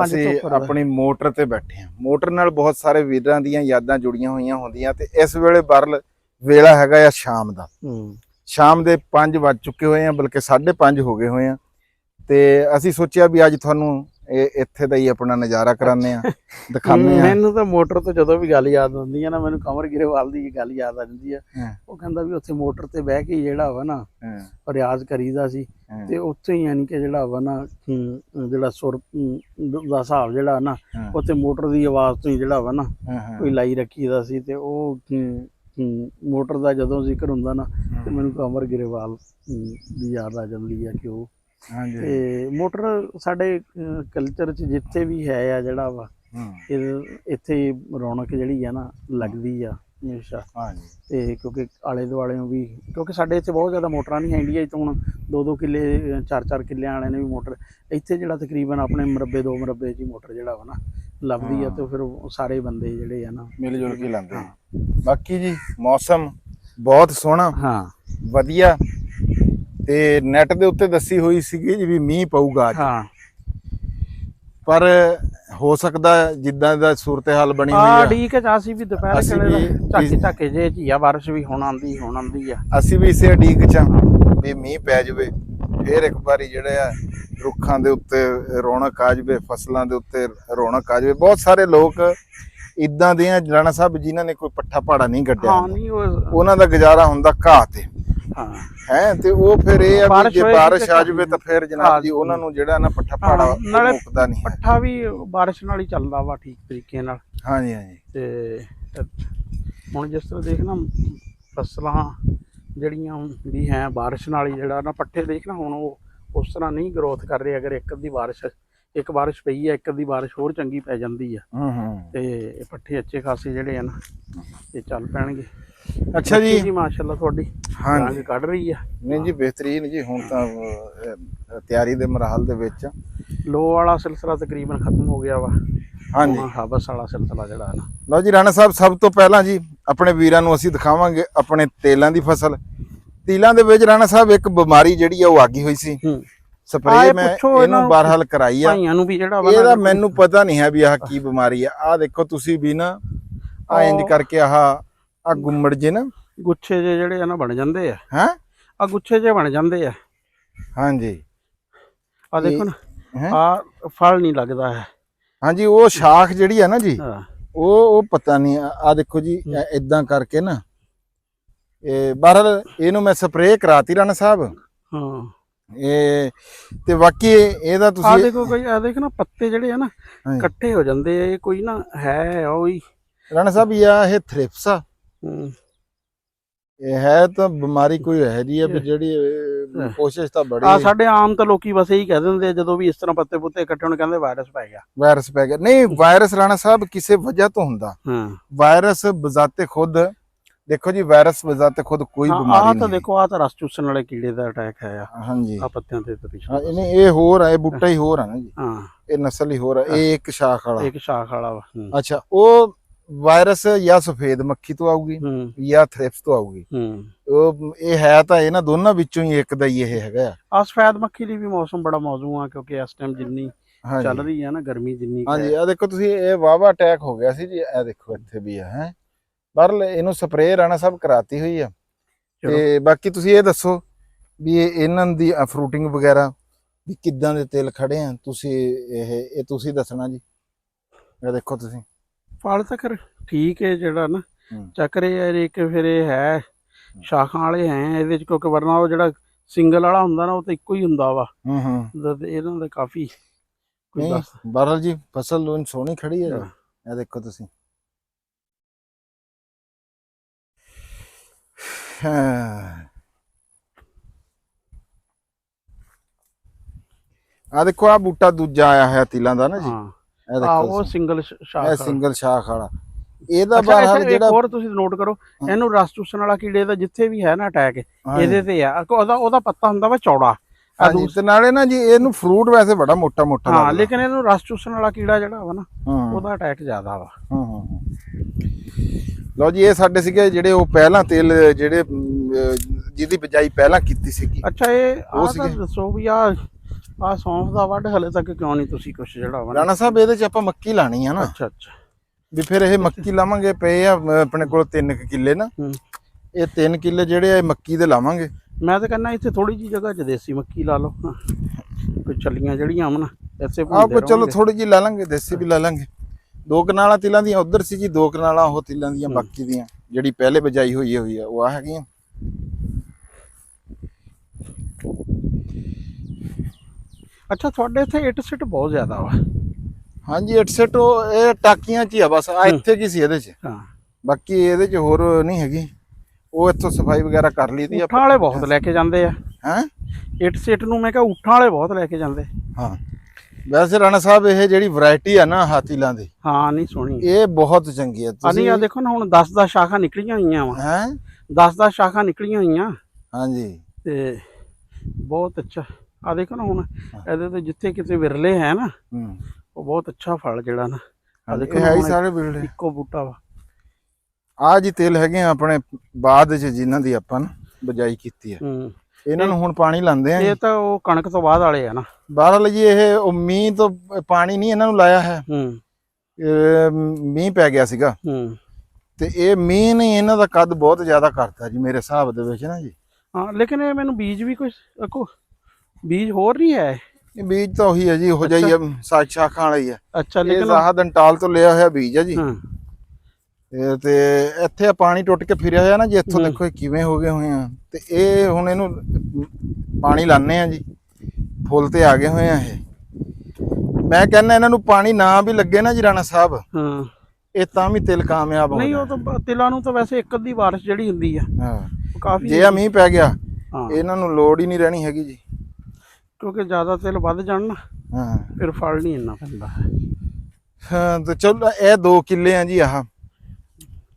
ਅਸੀਂ ਆਪਣੀ ਮੋਟਰ ਤੇ ਬੈਠੇ ਹਾਂ। ਮੋਟਰ ਨਾਲ ਬਹੁਤ ਸਾਰੇ ਵੀਰਾਂ ਦੀਆਂ ਯਾਦਾਂ ਜੁੜੀਆਂ ਹੋਈਆਂ ਹੁੰਦੀਆਂ ਤੇ ਇਸ ਵੇਲੇ ਵੇਲਾ ਹੈਗਾ ਆ ਸ਼ਾਮ ਦਾ। ਸ਼ਾਮ ਦੇ 5 ਵੱਜ ਚੁੱਕੇ ਹੋਏ ਆ, ਬਲਕਿ 5:30 ਹੋ ਗਏ ਹੋਏ ਆ, ਤੇ ਅਸੀਂ ਸੋਚਿਆ ਵੀ ਅੱਜ ਤੁਹਾਨੂੰ ਇੱਥੇ ਦਾ ਹੀ ਆਪਣਾ ਨਜ਼ਾਰਾ ਕਰਾਉਂਦੇ ਆ, ਦਿਖਾਉਂਦੇ ਆ। ਮੈਨੂੰ ਤਾਂ ਮੋਟਰ ਤੋਂ ਜਦੋਂ ਵੀ ਗੱਲ ਯਾਦ ਆਉਂਦੀ ਹੈ ਨਾ, ਮੈਨੂੰ ਕੰਵਰ ਗਿਰੇਵਾਲ ਦੀ ਗੱਲ ਯਾਦ ਆ ਜਾਂਦੀ ਹੈ। ਉਹ ਕਹਿੰਦਾ ਵੀ ਉੱਥੇ ਮੋਟਰ ਤੇ ਬਹਿ ਕੇ ਜਿਹੜਾ ਵਾ ਨਾ ਰਿਆਜ਼ ਕਰੀਦਾ ਸੀ, ਤੇ ਉੱਥੇ ਹੀ ਯਾਨੀ ਕਿ ਜਿਹੜਾ ਵਾ ਨਾ ਜਿਹੜਾ ਸੁਰ ਦਾ ਹਿਸਾਬ ਜਿਹੜਾ ਨਾ ਉੱਥੇ ਮੋਟਰ ਦੀ ਆਵਾਜ਼ ਤੋਂ ਹੀ ਜਿਹੜਾ ਵਾ ਨਾ ਕੋਈ ਲਾਈ ਰੱਖੀਦਾ ਸੀ। ਤੇ ਉਹ ਮੋਟਰ ਦਾ ਜਦੋਂ ਜ਼ਿਕਰ ਹੁੰਦਾ ਨਾ ਤੇ ਮੈਨੂੰ ਕੰਵਰ ਗਿਰੇਵਾਲ ਦੀ ਯਾਦ ਆ ਜਾਂਦੀ ਹੈ ਕਿ ਉਹ ਤੇ ਮੋਟਰ ਸਾਡੇ ਕਲਚਰ 'ਚ ਜਿੱਥੇ ਵੀ ਹੈ ਆ ਜਿਹੜਾ ਵਾ ਇੱਥੇ ਰੌਣਕ ਜਿਹੜੀ ਆ ਨਾ ਲੱਗਦੀ ਆ ਹਮੇਸ਼ਾ। ਤੇ ਕਿਉਂਕਿ ਆਲੇ ਦੁਆਲੇ ਵੀ, ਕਿਉਂਕਿ ਸਾਡੇ ਇੱਥੇ ਬਹੁਤ ਜ਼ਿਆਦਾ ਮੋਟਰਾਂ ਨਹੀਂ ਹੈ, ਇੰਡੀਆ 'ਚ ਤਾਂ ਹੁਣ 2-2 ਕਿੱਲੇ 4-4 ਕਿੱਲਿਆਂ ਵਾਲਿਆਂ ਨੇ ਵੀ ਮੋਟਰ, ਇੱਥੇ ਜਿਹੜਾ ਤਕਰੀਬਨ ਆਪਣੇ ਮਰਬੇ 2 ਮਰਬੇ 'ਚ ਹੀ ਮੋਟਰ ਜਿਹੜਾ ਵਾ ਨਾ ਲੱਭਦੀ ਆ, ਤੇ ਫਿਰ ਸਾਰੇ ਬੰਦੇ ਜਿਹੜੇ ਆ ਨਾ ਮਿਲ ਜੁਲ ਕੇ ਲਾਉਂਦੇ। ਬਾਕੀ ਜੀ ਮੌਸਮ ਬਹੁਤ ਸੋਹਣਾ ਵਧੀਆ, ਤੇ ਨੈਟ ਦੇ ਉੱਤੇ ਦੱਸੀ ਹੋਈ ਸੀਗੀ ਜੀ ਵੀ ਮੀਂਹ ਪਊਗਾ ਅੱਜ, ਪਰ ਹੋ ਸਕਦਾ ਜਿੱਦਾਂ ਦਾ ਸੂਰਤ ਹਾਲ ਬਣੀ ਹੋਈ ਆ ਠੀਕ ਹੈ। ਅਸੀਂ ਵੀ ਦੁਪਹਿਰ ਝਾਕੇ ਜੇ ਝੀਆ ਬਾਰਿਸ਼ ਵੀ ਹੁਣ ਆਉਂਦੀ ਆ, ਅਸੀਂ ਵੀ ਇਸੇ ਉਡੀਕ ਚ ਵੀ ਮੀਂਹ ਪੈ ਜਾਵੇ, ਫੇਰ ਇੱਕ ਵਾਰੀ ਜਿਹੜੇ ਆ ਰੁੱਖਾਂ ਦੇ ਉੱਤੇ ਰੌਣਕ ਆ ਜਾਵੇ, ਫਸਲਾਂ ਦੇ ਉੱਤੇ ਰੌਣਕ ਆ ਜਾਵੇ। ਬਹੁਤ ਸਾਰੇ ਲੋਕ ਇਦਾਂ ਦੇ ਆ ਰਾਣਾ ਸਾਹਿਬ ਜਿਨ੍ਹਾਂ ਨੇ ਕੋਈ ਪੱਠਾ ਪਹਾੜਾ ਨਹੀਂ ਕੱਢਿਆ, ਉਹਨਾਂ ਦਾ ਗੁਜ਼ਾਰਾ ਹੁੰਦਾ ਘਾਹ ਤੇ ਹੈ, ਤੇ ਉਹ ਫਿਰ ਇਹ ਆ ਜੇ ਬਾਰਿਸ਼ ਆ ਜਾਵੇ ਤਾਂ ਫਿਰ ਜਨਾਬ ਜੀ ਉਹਨਾਂ ਨੂੰ ਜਿਹੜਾ ਨਾ ਪੱਠਾ ਪਹਾੜਾ ਮੁੱਕਦਾ ਨਹੀਂ। ਪੱਠਾ ਵੀ ਬਾਰਿਸ਼ ਨਾਲ ਹੀ ਚੱਲਦਾ ਵਾ ਠੀਕ ਤਰੀਕੇ ਨਾਲ। ਹਾਂਜੀ ਤੇ ਹੁਣ ਜਿਸ ਤਰ੍ਹਾਂ ਦੇਖਣਾ ਫਸਲਾਂ ਜਿਹੜੀਆਂ ਵੀ ਹੈ ਬਾਰਿਸ਼ ਨਾਲ ਹੀ ਜਿਹੜਾ ਨਾ ਪੱਠੇ ਦੇਖਣਾ ਹੁਣ ਉਹ ਉਸ ਤਰ੍ਹਾਂ ਨਹੀਂ ਗਰੋਥ ਕਰ ਰਹੇ। ਅਗਰ ਇੱਕ ਬਾਰਿਸ਼ ਪਈ ਹੈ, ਇੱਕ ਅੱਧੀ ਬਾਰਿਸ਼ ਹੋਰ ਚੰਗੀ ਪੈ ਜਾਂਦੀ ਆ ਤੇ ਪੱਠੇ ਅੱਛੇ ਖਾਸੇ ਜਿਹੜੇ ਆ ਨਾ ਇਹ ਚੱਲ ਪੈਣਗੇ। ਅੱਛਾ ਜੀ, ਮਾਸ਼ਾਅੱਲਾ ਤੁਹਾਡੀ ਰੰਗ ਕੱਢ ਰਹੀ ਆ। ਨਹੀਂ ਜੀ ਬਿਹਤਰੀਨ ਜੀ, ਹੁਣ ਤਾਂ ਤਿਆਰੀ ਦੇ ਮਰਹਲ ਦੇ ਵਿੱਚ। ਲੋ ਵਾਲਾ ਸਿਲਸਿਲਾ ਤਕਰੀਬਨ ਖਤਮ ਹੋ ਗਿਆ ਵਾ, ਹਾਂਜੀ ਹਬਸ ਵਾਲਾ ਸਿਲਸਿਲਾ ਜਿਹੜਾ ਨਾ। ਲਓ ਜੀ ਰਾਣਾ ਸਾਹਿਬ, ਸਭ ਤੋਂ ਪਹਿਲਾਂ ਜੀ ਆਪਣੇ ਵੀਰਾਂ ਨੂੰ ਅਸੀਂ ਦਿਖਾਵਾਂਗੇ ਆਪਣੇ ਤੇਲਾਂ ਦੀ ਫਸਲ। ਤੀਲਾਂ ਦੇ ਵਿੱਚ ਰਾਣਾ ਸਾਹਿਬ ਇੱਕ ਬਿਮਾਰੀ ਜਿਹੜੀ ਆ ਉਹ ਆਗੀ ਹੋਈ ਸੀ, ਸਪਰੇਅ ਮੈਂ ਇਹਨੂੰ ਬਹਰਹਾਲ ਕਰਾਈ ਆ, ਇਹਦਾ ਮੈਨੂੰ ਪਤਾ ਨਹੀਂ ਹੈ ਵੀ ਆਹ ਕੀ ਬਿਮਾਰੀ ਆ। ਆਹ ਦੇਖੋ ਤੁਸੀਂ ਵੀ ਨਾ ਆ ਇੰਜ ਕਰਕੇ ਆ ਗੁੰਮੜ ਜੇ ਨਾ ਗੁੱਛੇ ਜੇ ਜਿਹੜੇ ਆ ਨਾ ਬਣ ਜਾਂਦੇ ਆ, ਹੈ ਆ ਗੁੱਛੇ ਜੇ ਬਣ ਜਾਂਦੇ ਆ। ਹਾਂਜੀ ਆ ਦੇਖੋ ਨਾ ਆ ਫਲ ਨਹੀਂ ਲੱਗਦਾ ਹੈ। ਹਾਂਜੀ ਉਹ ਸ਼ਾਖ ਜਿਹੜੀ ਆ ਨਾ ਜੀ ਉਹ ਪਤਾ ਨਹੀਂ, ਆ ਦੇਖੋ ਜੀ ਇਦਾਂ ਕਰਕੇ ਨਾ ਇਹ ਬਹਰਹਾਲ ਇਹਨੂੰ ਮੈਂ ਸਪਰੇਅ ਕਰਾਤੀ ਰਾਣਾ ਸਾਹਿਬ। ਇਹ ਤੇ ਬਾਕੀ ਇਹਦਾ ਤੁਸੀਂ ਆ ਦੇਖੋ ਕੋਈ ਆ ਦੇਖ ਨਾ ਪੱਤੇ ਜਿਹੜੇ ਆ ਨਾ ਇਕੱਠੇ ਹੋ ਜਾਂਦੇ ਆ, ਇਹ ਕੋਈ ਨਾ ਹੈ ਉਹੀ ਰਾਣਾ ਸਾਹਿਬ ਇਹ ਥ੍ਰਿਪਸ ਆ, ਇਹ ਹੈ ਤਾਂ ਬਿਮਾਰੀ ਕੋਈ ਹੈ ਜੀ ਵੀ ਜਿਹੜੀ ਕੋਸ਼ਿਸ਼ ਤਾਂ ਬੜੀ ਆ ਸਾਡੇ ਆਮ ਤਾਂ ਲੋਕੀ ਬਸ ਇਹੀ ਕਹਿ ਦਿੰਦੇ ਆ ਜਦੋਂ ਵੀ ਇਸ ਤਰ੍ਹਾਂ ਪੱਤੇ ਪੁੱਤੇ ਇਕੱਠੇ ਹੋਣ ਕਹਿੰਦੇ ਵਾਇਰਸ ਪੈ ਗਿਆ। ਨਹੀਂ, ਵਾਇਰਸ ਰਾਣਾ ਸਾਹਿਬ ਕਿਸੇ ਵਜ੍ਹਾ ਤੋਂ ਹੁੰਦਾ। ਵਾਇਰਸ ਬਜ਼ਾਤੇ ਖੁਦ ਦੇਖੋ ਜੀ, ਵਾਇਰਸ ਬਜ਼ਾਤੇ ਖੁਦ ਕੋਈ ਬਿਮਾਰੀ ਨਹੀਂ। ਤਾਂ ਦੇਖੋ ਆ ਤਾਂ ਰਸ ਚੂਸਣ ਵਾਲੇ ਕੀੜੇ ਦਾ ਅਟੈਕ ਹੈ। ਹਾਂਜੀ ਆ ਪੱਤਿਆਂ ਤੇ ਇਹ ਹੋਰ ਆ, ਇਹ ਬੂਟਾ ਹੀ ਹੋਰ ਆ ਨਾ ਜੀ, ਇਹ ਨਸਲ ਹੀ ਹੋਰ ਆ, ਇਹ ਇੱਕ ਸ਼ਾਖ ਵਾਲਾ ਵਾ। ਅੱਛਾ, ਉਹ ਵਾਇਰਸ ਜਾਂ ਸਫੇਦ ਮੱਖੀ ਤੋਂ ਆਊਗੀ ਜਾਂ ਥ੍ਰਿਪਸ ਤੋਂ ਆਊਗੀ। ਉਹ ਇਹ ਹੈ ਤਾਂ ਇਹਨਾਂ ਦੋਨਾਂ ਵਿੱਚੋਂ ਹੀ ਇੱਕ ਦਾ ਹੀ ਇਹ ਹੈਗਾ ਆ ਸਫੈਦ ਮੱਖੀ ਲਈ ਵੀ ਮੌਸਮ ਬੜਾ ਮੌਜੂ ਆ, ਕਿਉਂਕਿ ਇਸ ਟਾਈਮ ਜਿੰਨੀ ਚੱਲ ਰਹੀ ਹੈ ਨਾ ਗਰਮੀ ਜਿੰਨੀ। ਹਾਂਜੀ ਆ ਦੇਖੋ ਤੁਸੀਂ, ਇਹ ਵਾਵਾ ਅਟੈਕ ਹੋ ਗਿਆ ਸੀ ਜੀ। ਇਹ ਦੇਖੋ ਇੱਥੇ ਵੀ ਹੈ ਪਰ ਇਹਨੂੰ ਸਪਰੇਅ ਰਾਣਾ ਸਭ ਕਰਾਤੀ ਹੋਈ ਆ। ਤੇ ਬਾਕੀ ਤੁਸੀਂ ਇਹ ਦੱਸੋ ਵੀ ਇਹਨਾਂ ਦੀ ਫਰੂਟਿੰਗ ਵਗੈਰਾ ਵੀ ਕਿੱਦਾਂ ਦੇ ਤਿਲ ਖੜੇ ਆ, ਤੁਸੀਂ ਇਹ ਤੁਸੀਂ ਦੱਸਣਾ ਜੀ। ਇਹ ਦੇਖੋ ਤੁਸੀਂ ਫਲ ਤਾਂ ਕਰ ਠੀਕ ਹੈ ਜਿਹੜਾ ਨਾ ਚੱਕਰੇ ਹੈ ਇੱਕ, ਫਿਰ ਇਹ ਹੈ ਸ਼ਾਖਾਂ ਵਾਲੇ ਹੈ ਇਹਦੇ ਚ, ਕਿਉਂਕਿ ਵਰਨਾ ਉਹ ਜਿਹੜਾ ਸਿੰਗਲ ਵਾਲਾ ਹੁੰਦਾ ਨਾ ਉਹ ਤਾਂ ਇੱਕੋ ਹੀ ਹੁੰਦਾ ਵਾ। ਇਹਨਾਂ ਦਾ ਕਾਫੀ ਬਹਰਹਾਲ ਜੀ ਫਸਲ ਲੋਨ ਸੋਹਣੀ ਖੜੀ ਹੈ। ਇਹ ਦੇਖੋ ਤੁਸੀਂ ਆ ਦੇਖੋ ਆ ਬੂਟਾ ਦੂਜਾ ਆਇਆ ਹੈ ਤਿਲਾਂ ਦਾ ਨਾ ਜੀ। ਇਹ ਦੇਖੋ ਉਹ ਸਿੰਗਲ ਸ਼ਾਖ, ਇਹ ਸਿੰਗਲ ਸ਼ਾਖ ਵਾਲਾ। ਇਹਦਾ ਬਹਰਹਾਲ ਜਿਹੜਾ ਹੋਰ ਤੁਸੀਂ ਨੋਟ ਕਰੋ, ਇਹਨੂੰ ਰਸ ਚੂਸਣ ਵਾਲਾ ਕੀੜੇ ਦਾ ਜਿੱਥੇ ਵੀ ਹੈ ਨਾ ਅਟੈਕ ਇਹਦੇ ਤੇ ਆ। ਉਹਦਾ ਪੱਤਾ ਹੁੰਦਾ ਵਾ ਚੌੜਾ, ਤੇ ਨਾਲੇ ਨਾ ਜੀ ਇਹਨੂੰ ਫਰੂਟ ਵੈਸੇ ਬੜਾ ਮੋਟਾ ਮੋਟਾ ਹਾਂ, ਲੇਕਿਨ ਇਹਨੂੰ ਰਸ ਚੂਸਣ ਵਾਲਾ ਕੀੜਾ ਜਿਹੜਾ ਵਾ ਨਾ ਉਹਦਾ ਅਟੈਕ ਜ਼ਿਆਦਾ ਵਾ। ਲਓ ਜੀ ਇਹ ਸਾਡੇ ਸੀਗੇ ਜਿਹੜੇ ਉਹ ਪਹਿਲਾਂ ਤੇਲ ਜਿਹੜੇ ਜਿਹਦੀ ਬਿਜਾਈ ਪਹਿਲਾਂ ਕੀਤੀ ਸੀਗੀ। ਅੱਛਾ ਇਹ ਆਹ ਤਾਂ ਦੱਸੋ ਵੀ ਆ ਸੌਂਫ ਦਾ ਵੱਢ ਹਲੇ ਤੱਕ ਕਿਉਂ ਨਹੀਂ ਤੁਸੀਂ ਕੁਛ ਜਿਹੜਾ ਵਾ ਰਾਣਾ ਸਾਹਿਬ ਇਹਦੇ ਚ ਆਪਾਂ ਮੱਕੀ ਲਾਣੀ ਆ ਨਾ। ਅੱਛਾ ਅੱਛਾ, ਵੀ ਫਿਰ ਇਹ ਮੱਕੀ ਲਾਵਾਂਗੇ। ਪਏ ਆ ਆਪਣੇ ਕੋਲ 3 ਕਿੱਲੇ ਨਾ, ਇਹ 3 ਕਿੱਲੇ ਜਿਹੜੇ ਆ ਮੱਕੀ ਦੇ ਲਾਵਾਂਗੇ। ਮੈਂ ਤਾਂ ਕਹਿੰਦਾ ਇੱਥੇ ਥੋੜੀ ਜਿਹੀ ਜਗ੍ਹਾ 'ਚ ਦੇਸੀ ਮੱਕੀ ਲਾ ਲਓ, ਕੋਈ ਛੱਲੀਆਂ ਜਿਹੜੀਆਂ ਆਉਣ ਐਸੇ ਆਪ ਚਲੋ ਥੋੜੀ ਜਿਹੀ ਲਾ ਲਾਂਗੇ, ਦੇਸੀ ਵੀ ਲਾ ਲਾਂਗੇ। 2 ਕਨਾਲਾਂ ਤਿਲਾਂ ਦੀਆਂ ਉਧਰ ਸੀ ਜੀ, 2 ਕਨਾਲਾਂ ਉਹ ਤਿਲਾਂ ਦੀਆਂ ਬਾਕੀ ਦੀਆਂ ਜਿਹੜੀ ਪਹਿਲੇ ਬਜਾਈ ਹੋਈ ਆ ਉਹ ਆ ਹੈਗੀਆਂ। ਅੱਛਾ ਤੁਹਾਡੇ ਇੱਥੇ ਇੱਟ ਸਿੱਟ ਬਹੁਤ ਜ਼ਿਆਦਾ ਵਾ। ਹਾਂਜੀ ਇੱਟ ਸਿੱਟ ਇਹ ਟਾਕੀਆਂ 'ਚ ਹੀ ਆ ਬਸ। ਆ ਇੱਥੇ ਕੀ ਸੀ ਇਹਦੇ 'ਚ, ਬਾਕੀ ਇਹਦੇ 'ਚ ਹੋਰ ਨਹੀਂ ਹੈਗੀ। ਉਹ ਇੱਥੋਂ ਸਫਾਈ ਵਗੈਰਾ ਕਰ ਲਈ ਦੀ। ਊਠਾਂ ਵਾਲੇ ਬਹੁਤ ਲੈ ਕੇ ਜਾਂਦੇ ਆ ਹੈ ਇੱਟ ਸਿੱਟ ਨੂੰ, ਮੈਂ ਕਿਹਾ ਊਠਾਂ ਵਾਲੇ ਬਹੁਤ ਲੈ ਕੇ ਜਾਂਦੇ। ਹਾਂ ਵੈਸੇ ਰਾਣਾ ਸਾਹਿਬ ਇਹ ਜਿਹੜੀ ਵੈਰਾਈਟੀ ਆ ਨਾ ਹਾਤੀਲਾਂ ਦੀ, ਹਾਂ ਨਹੀਂ ਸੋਹਣੀ, ਇਹ ਬਹੁਤ ਚੰਗੀ ਆ। ਤੁਸੀਂ ਆ ਦੇਖੋ ਨਾ ਹੁਣ 10 ਸ਼ਾਖਾਂ ਨਿਕਲੀਆਂ ਹੋਈਆਂ ਵਾ। ਹੈ 10 ਸ਼ਾਖਾਂ ਨਿਕਲੀਆਂ ਹੋਈਆਂ। ਹਾਂਜੀ ਤੇ ਬਹੁਤ ਅੱਛਾ ਆ ਦੇਖੋ ਨਾ ਹੁਣ ਇਹਦੇ ਤੇ ਜਿੱਥੇ ਕਿਤੇ ਵਿਰਲੇ ਹੈ ਨਾ ਉਹ ਬਹੁਤ ਅੱਛਾ ਫਲ ਜਿਹੜਾ ਨਾ ਆ ਦੇਖੋ ਹੈ ਹੀ ਸਾਰੇ ਵਿਰਲੇ, ਇੱਕੋ ਬੂਟਾ ਵਾ। ਆ ਜੀ ਤੇਲ ਹੈਗੇ ਆ ਆਪਣੇ ਬਾਅਦ ਚ ਜਿਨ੍ਹਾਂ ਦੀ ਆਪਾਂ ਬਜਾਈ ਕੀਤੀ ਹੈ। ਇਹਨਾਂ ਨੂੰ ਹੁਣ ਪਾਣੀ ਲਾਉਂਦੇ ਆ। ਇਹ ਤਾਂ ਉਹ ਕਣਕ ਤੋਂ ਬਾਅਦ ਵਾਲੇ ਆ ਨਾ। ਬਹਰਹਾਲ ਜੀ ਇਹ ਮੀਂਹ ਤੋਂ ਪਾਣੀ ਨਹੀਂ ਇਹਨਾਂ ਨੂੰ ਲਾਇਆ ਹੈ। ਮੀਂਹ ਪੈ ਗਿਆ ਸੀਗਾ ਤੇ ਇਹ ਮੀਂਹ ਨੇ ਇਹਨਾਂ ਦਾ ਕੱਦ ਬਹੁਤ ਜ਼ਿਆਦਾ ਕਰਤਾ ਜੀ ਮੇਰੇ ਹਿਸਾਬ ਦੇ ਵਿੱਚ ਨਾ ਜੀ। ਹਾਂ ਲੇਕਿਨ ਇਹ ਮੈਨੂੰ ਬੀਜ ਵੀ ਕੁਝ ਬੀਜ ਹੋਰ ਨਹੀਂ ਹੈ। ਇਹ ਬੀਜ ਤਾਂ ਉਹੀ ਹੈ ਜੀ, ਉਹੋ ਜਿਹਾ ਹੀ ਆ, ਸ਼ਾਖਾਂ ਵਾਲਾ ਹੀ ਹੈ। ਅੱਛਾ ਲੇਕਿਨ ਆਹ ਦੰਟਾਲ ਤੋਂ ਲਿਆ ਹੋਇਆ ਬੀਜ ਹੈ ਜੀ। ਤੇ ਇੱਥੇ ਪਾਣੀ ਟੁੱਟ ਕੇ ਫਿਰਿਆ ਹੋਇਆ ਨਾ ਜੀ, ਇੱਥੋਂ ਦੇਖੋ ਇਹ ਕਿਵੇਂ ਹੋ ਗਏ ਹੋਏ ਆ। ਤੇ ਇਹ ਹੁਣ ਇਹਨੂੰ ਪਾਣੀ ਲਾਣੇ ਆ ਜੀ, ਫੁੱਲ ਤੇ ਆ ਗਏ ਹੋਏ ਆ ਇਹ। ਮੈਂ ਕਹਿੰਦਾ ਇਹਨਾਂ ਨੂੰ ਪਾਣੀ ਨਾ ਵੀ ਲੱਗੇ ਨਾ ਜੀ ਰਾਣਾ ਸਾਹਿਬ, ਇਹ ਤਾਂ ਵੀ ਤਿਲ ਕਾਮਯਾਬ ਹੋ ਨਹੀਂ। ਉਹ ਤਾਂ ਤਿਲਾਂ ਨੂੰ ਤਾਂ ਵੈਸੇ ਇੱਕ ਅੱਧੀ ਬਾਰਿਸ਼ ਜਿਹੜੀ ਹੁੰਦੀ ਆ ਕਾਫੀ, ਜੇ ਆ ਮੀਂਹ ਪੈ ਗਿਆ ਇਹਨਾਂ ਨੂੰ ਲੋੜ ਹੀ ਨਹੀਂ ਰਹਿਣੀ ਹੈਗੀ ਜੀ, ਕਿਉਂਕਿ ਜ਼ਿਆਦਾ ਤਿਲ ਵੱਧ ਜਾਣ ਨਾ ਫਿਰ ਫਲ ਨਹੀਂ ਇੰਨਾ ਪੈਂਦਾ। ਹਾਂ ਤੇ ਚਲੋ ਇਹ 2 ਕਿੱਲੇ ਆ ਜੀ।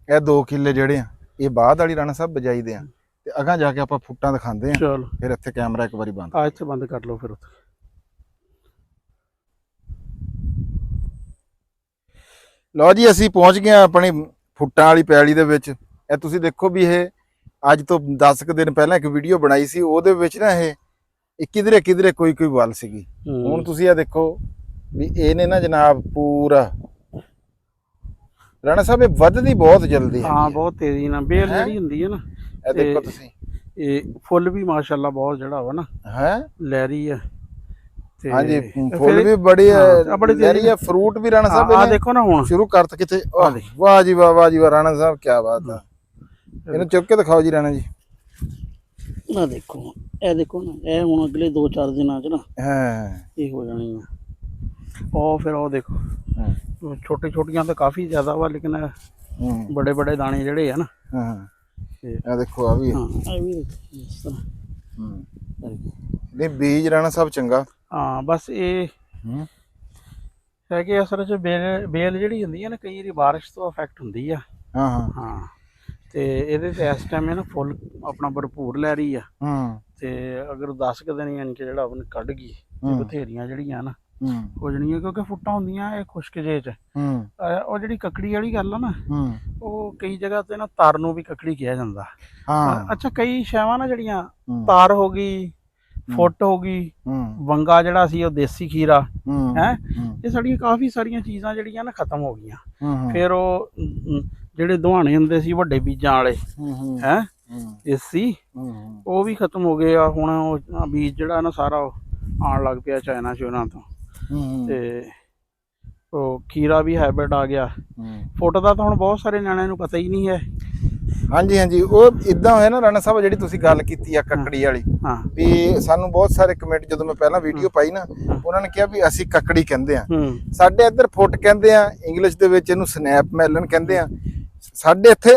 ਇਹ 2 ਕਿੱਲੇ ਜਿਹੜੇ ਆ ਇਹ ਬਾਅਦ ਵਾਲੀ ਰਾਣਾ ਸਾਹਿਬ ਬਜਾਈ ਦੇ ਆ। ਤੇ ਅਗਾਂ ਜਾ ਕੇ ਆਪਾਂ ਫੁੱਟਾਂ ਦਿਖਾਉਂਦੇ ਆ। ਚਲੋ ਫਿਰ ਇੱਥੇ ਕੈਮਰਾ ਇੱਕ ਵਾਰੀ ਬੰਦ ਇੱਥੇ ਬੰਦ ਕਰ ਲਓ। ਫਿਰ ਉੱਥੇ ਲਓ ਜੀ ਅਸੀਂ ਪਹੁੰਚ ਗਏ ਆਪਣੀ ਫੁੱਟਾਂ ਵਾਲੀ ਪੈਲੀ ਦੇ ਵਿੱਚ। ਇਹ ਤੁਸੀਂ ਦੇਖੋ ਵੀ ਇਹ ਅੱਜ ਤੋਂ 10 ਕੁ ਦਿਨ ਪਹਿਲਾਂ ਇੱਕ ਵੀਡੀਓ ਬਣਾਈ ਸੀ, ਉਹਦੇ ਵਿੱਚ ਨਾ ਇਹ ਕਿਧਰੇ ਕੋਈ ਵੱਲ ਸੀਗੀ। ਹੁਣ ਤੁਸੀਂ ਇਹ ਦੇਖੋ ਵੀ ਇਹਨੇ ਨਾ ਜਨਾਬ ਪੂਰਾ ਰਾਣਾ ਸਾਹਿਬ ਇਹ ਵੱਧਦੀ ਬਹੁਤ ਜਲਦੀ ਹੈ। ਹਾਂ ਬਹੁਤ ਤੇਜ਼ੀ ਨਾਲ ਬੇਲ ਜਿਹੜੀ ਹੁੰਦੀ ਹੈ ਨਾ। ਇਹ ਦੇਖੋ ਤੁਸੀਂ, ਇਹ ਫੁੱਲ ਵੀ ਮਾਸ਼ਾਅੱਲਾ ਬਹੁਤ ਜਿਹੜਾ ਵਾ ਨਾ ਹੈ ਲਹਿਰੀ ਆ। ਹਾਂਜੀ ਫੁੱਲ ਵੀ ਬੜੀ ਲਹਿਰੀ ਆ। ਫਰੂਟ ਵੀ ਰਾਣਾ ਸਾਹਿਬ ਆ ਦੇਖੋ ਨਾ ਹੁਣ ਸ਼ੁਰੂ ਕਰਤ ਕਿਤੇ। ਵਾਹ ਜੀ ਵਾਹ, ਵਾਹ ਜੀ ਵਾਹ ਰਾਣਾ ਸਾਹਿਬ, ਕੀ ਬਾਤ ਆ। ਇਹਨੂੰ ਚੁੱਕ ਕੇ ਦਿਖਾਓ ਜੀ ਰਾਣਾ ਜੀ। ਆ ਦੇਖੋ, ਇਹ ਦੇਖੋ ਨਾ, ਇਹ ਹੁਣ ਅਗਲੇ 2-4 ਦਿਨਾਂ ਚ ਨਾ ਇਹ ਹੋ ਜਾਣੀ ਆ। ਉਹ ਫਿਰ ਉਹ ਦੇਖੋ ਛੋਟੀਆਂ ਤਾਂ ਕਾਫੀ ਜ਼ਿਆਦਾ ਵਾ, ਲੇਕਿਨ ਬੜੇ ਦਾਣੇ ਜਿਹੜੇ ਆ ਨਾ। ਇਹ ਦੇਖੋ ਆ ਵੀ ਇਹ ਵੀ ਇਸ ਤਰ੍ਹਾਂ ਨਹੀਂ ਬੀਜ ਰਾਣਾ ਸਾਹਿਬ ਚੰਗਾ। ਹਾਂ ਬਸ ਇਹ ਹੈ ਕਿ ਅਸਲ 'ਚ ਬੇਲ ਜਿਹੜੀ ਹੁੰਦੀ ਹੈ ਨਾ, ਕਈ ਵਾਰੀ ਬਾਰਿਸ਼ ਤੋਂ ਅਫੈਕਟ ਹੁੰਦੀ ਆ। ਹਾਂ ਤੇ ਇਹਦੇ ਤੇ ਇਸ ਟਾਈਮ ਇਹ ਨਾ ਫੁੱਲ ਆਪਣਾ ਭਰਪੂਰ ਲੈ ਰਹੀ ਆ। ਤੇ ਅਗਰ 10 ਕੁ ਦਿਨ ਯਾਨੀ ਕਿ ਜਿਹੜਾ ਉਹਨੇ ਕੱਢ ਗਈ ਬਥੇਰੀਆਂ ਜਿਹੜੀਆਂ ਨਾ ਹੋ ਜਾਣੀਆਂ, ਕਿਉਂਕਿ ਫੁੱਟਾਂ ਹੁੰਦੀਆਂ ਇਹ ਖੁਸ਼ਕ ਜੇ ਚ। ਉਹ ਜਿਹੜੀ ਕੱਕੜੀ ਵਾਲੀ ਗੱਲ ਆ ਨਾ, ਉਹ ਕਈ ਜਗ੍ਹਾ ਤੇ ਨਾ ਤਾਰ ਨੂੰ ਵੀ ਕੱਕੜੀ ਕਿਹਾ ਜਾਂਦਾ। ਅੱਛਾ, ਕਈ ਸ਼ੈਵਾਂ ਨਾ ਜਿਹੜੀਆਂ ਤਾਰ ਹੋ ਗਈ, ਫੁੱਟ ਹੋ ਗਈ, ਵੰਗਾ ਜਿਹੜਾ ਸੀ ਉਹ ਦੇਸੀ ਖੀਰਾ ਹੈ, ਇਹ ਸਾਡੀਆਂ ਕਾਫੀ ਸਾਰੀਆਂ ਚੀਜ਼ਾਂ ਜਿਹੜੀਆਂ ਨਾ ਖਤਮ ਹੋ ਗਈਆਂ। ਫਿਰ ਉਹ ਜਿਹੜੇ ਦੁਹਾਣੇ ਹੁੰਦੇ ਸੀ ਵੱਡੇ ਬੀਜਾਂ ਵਾਲੇ ਹੈ ਦੇਸੀ, ਉਹ ਵੀ ਖਤਮ ਹੋ ਗਏ ਆ। ਹੁਣ ਉਹ ਬੀਜ ਜਿਹੜਾ ਨਾ ਸਾਰਾ ਆਉਣ ਲੱਗ ਪਿਆ ਚਾਈਨਾ ਚੂਨਾ ਤੋਂ, ਤੇ ਉਹ ਖੀਰਾ ਵੀ ਹਾਈਬ੍ਰਿਡ ਆ ਗਿਆ। ਫੁੱਟ ਦਾ ਤਾਂ ਹੁਣ ਬਹੁਤ ਸਾਰੇ ਨਿਆਣਿਆਂ ਨੂੰ ਪਤਾ ਹੀ ਨਹੀਂ ਹੈ। ਹਾਂਜੀ ਹਾਂਜੀ, ਉਹ ਇਦਾਂ ਹੋਇਆ ਨਾ ਰਾਣਾ ਸਾਹਿਬ, ਜਿਹੜੀ ਤੁਸੀਂ ਗੱਲ ਕੀਤੀ ਆ ਕੱਕੜੀ ਵਾਲੀ, ਵੀ ਸਾਨੂੰ ਬਹੁਤ ਸਾਰੇ ਕਮੈਂਟ ਜਦੋਂ ਮੈਂ ਪਹਿਲਾਂ ਵੀਡੀਓ ਪਾਈ ਨਾ, ਉਹਨਾਂ ਨੇ ਕਿਹਾ ਵੀ ਅਸੀਂ ਕੱਕੜੀ ਕਹਿੰਦੇ ਆ, ਸਾਡੇ ਇੱਧਰ ਫੁੱਟ ਕਹਿੰਦੇ ਆ, ਇੰਗਲਿਸ਼ ਦੇ ਵਿੱਚ ਇਹਨੂੰ ਸਨੈਪ ਮੈਲਨ ਕਹਿੰਦੇ ਆ। ਸਾਡੇ ਇੱਥੇ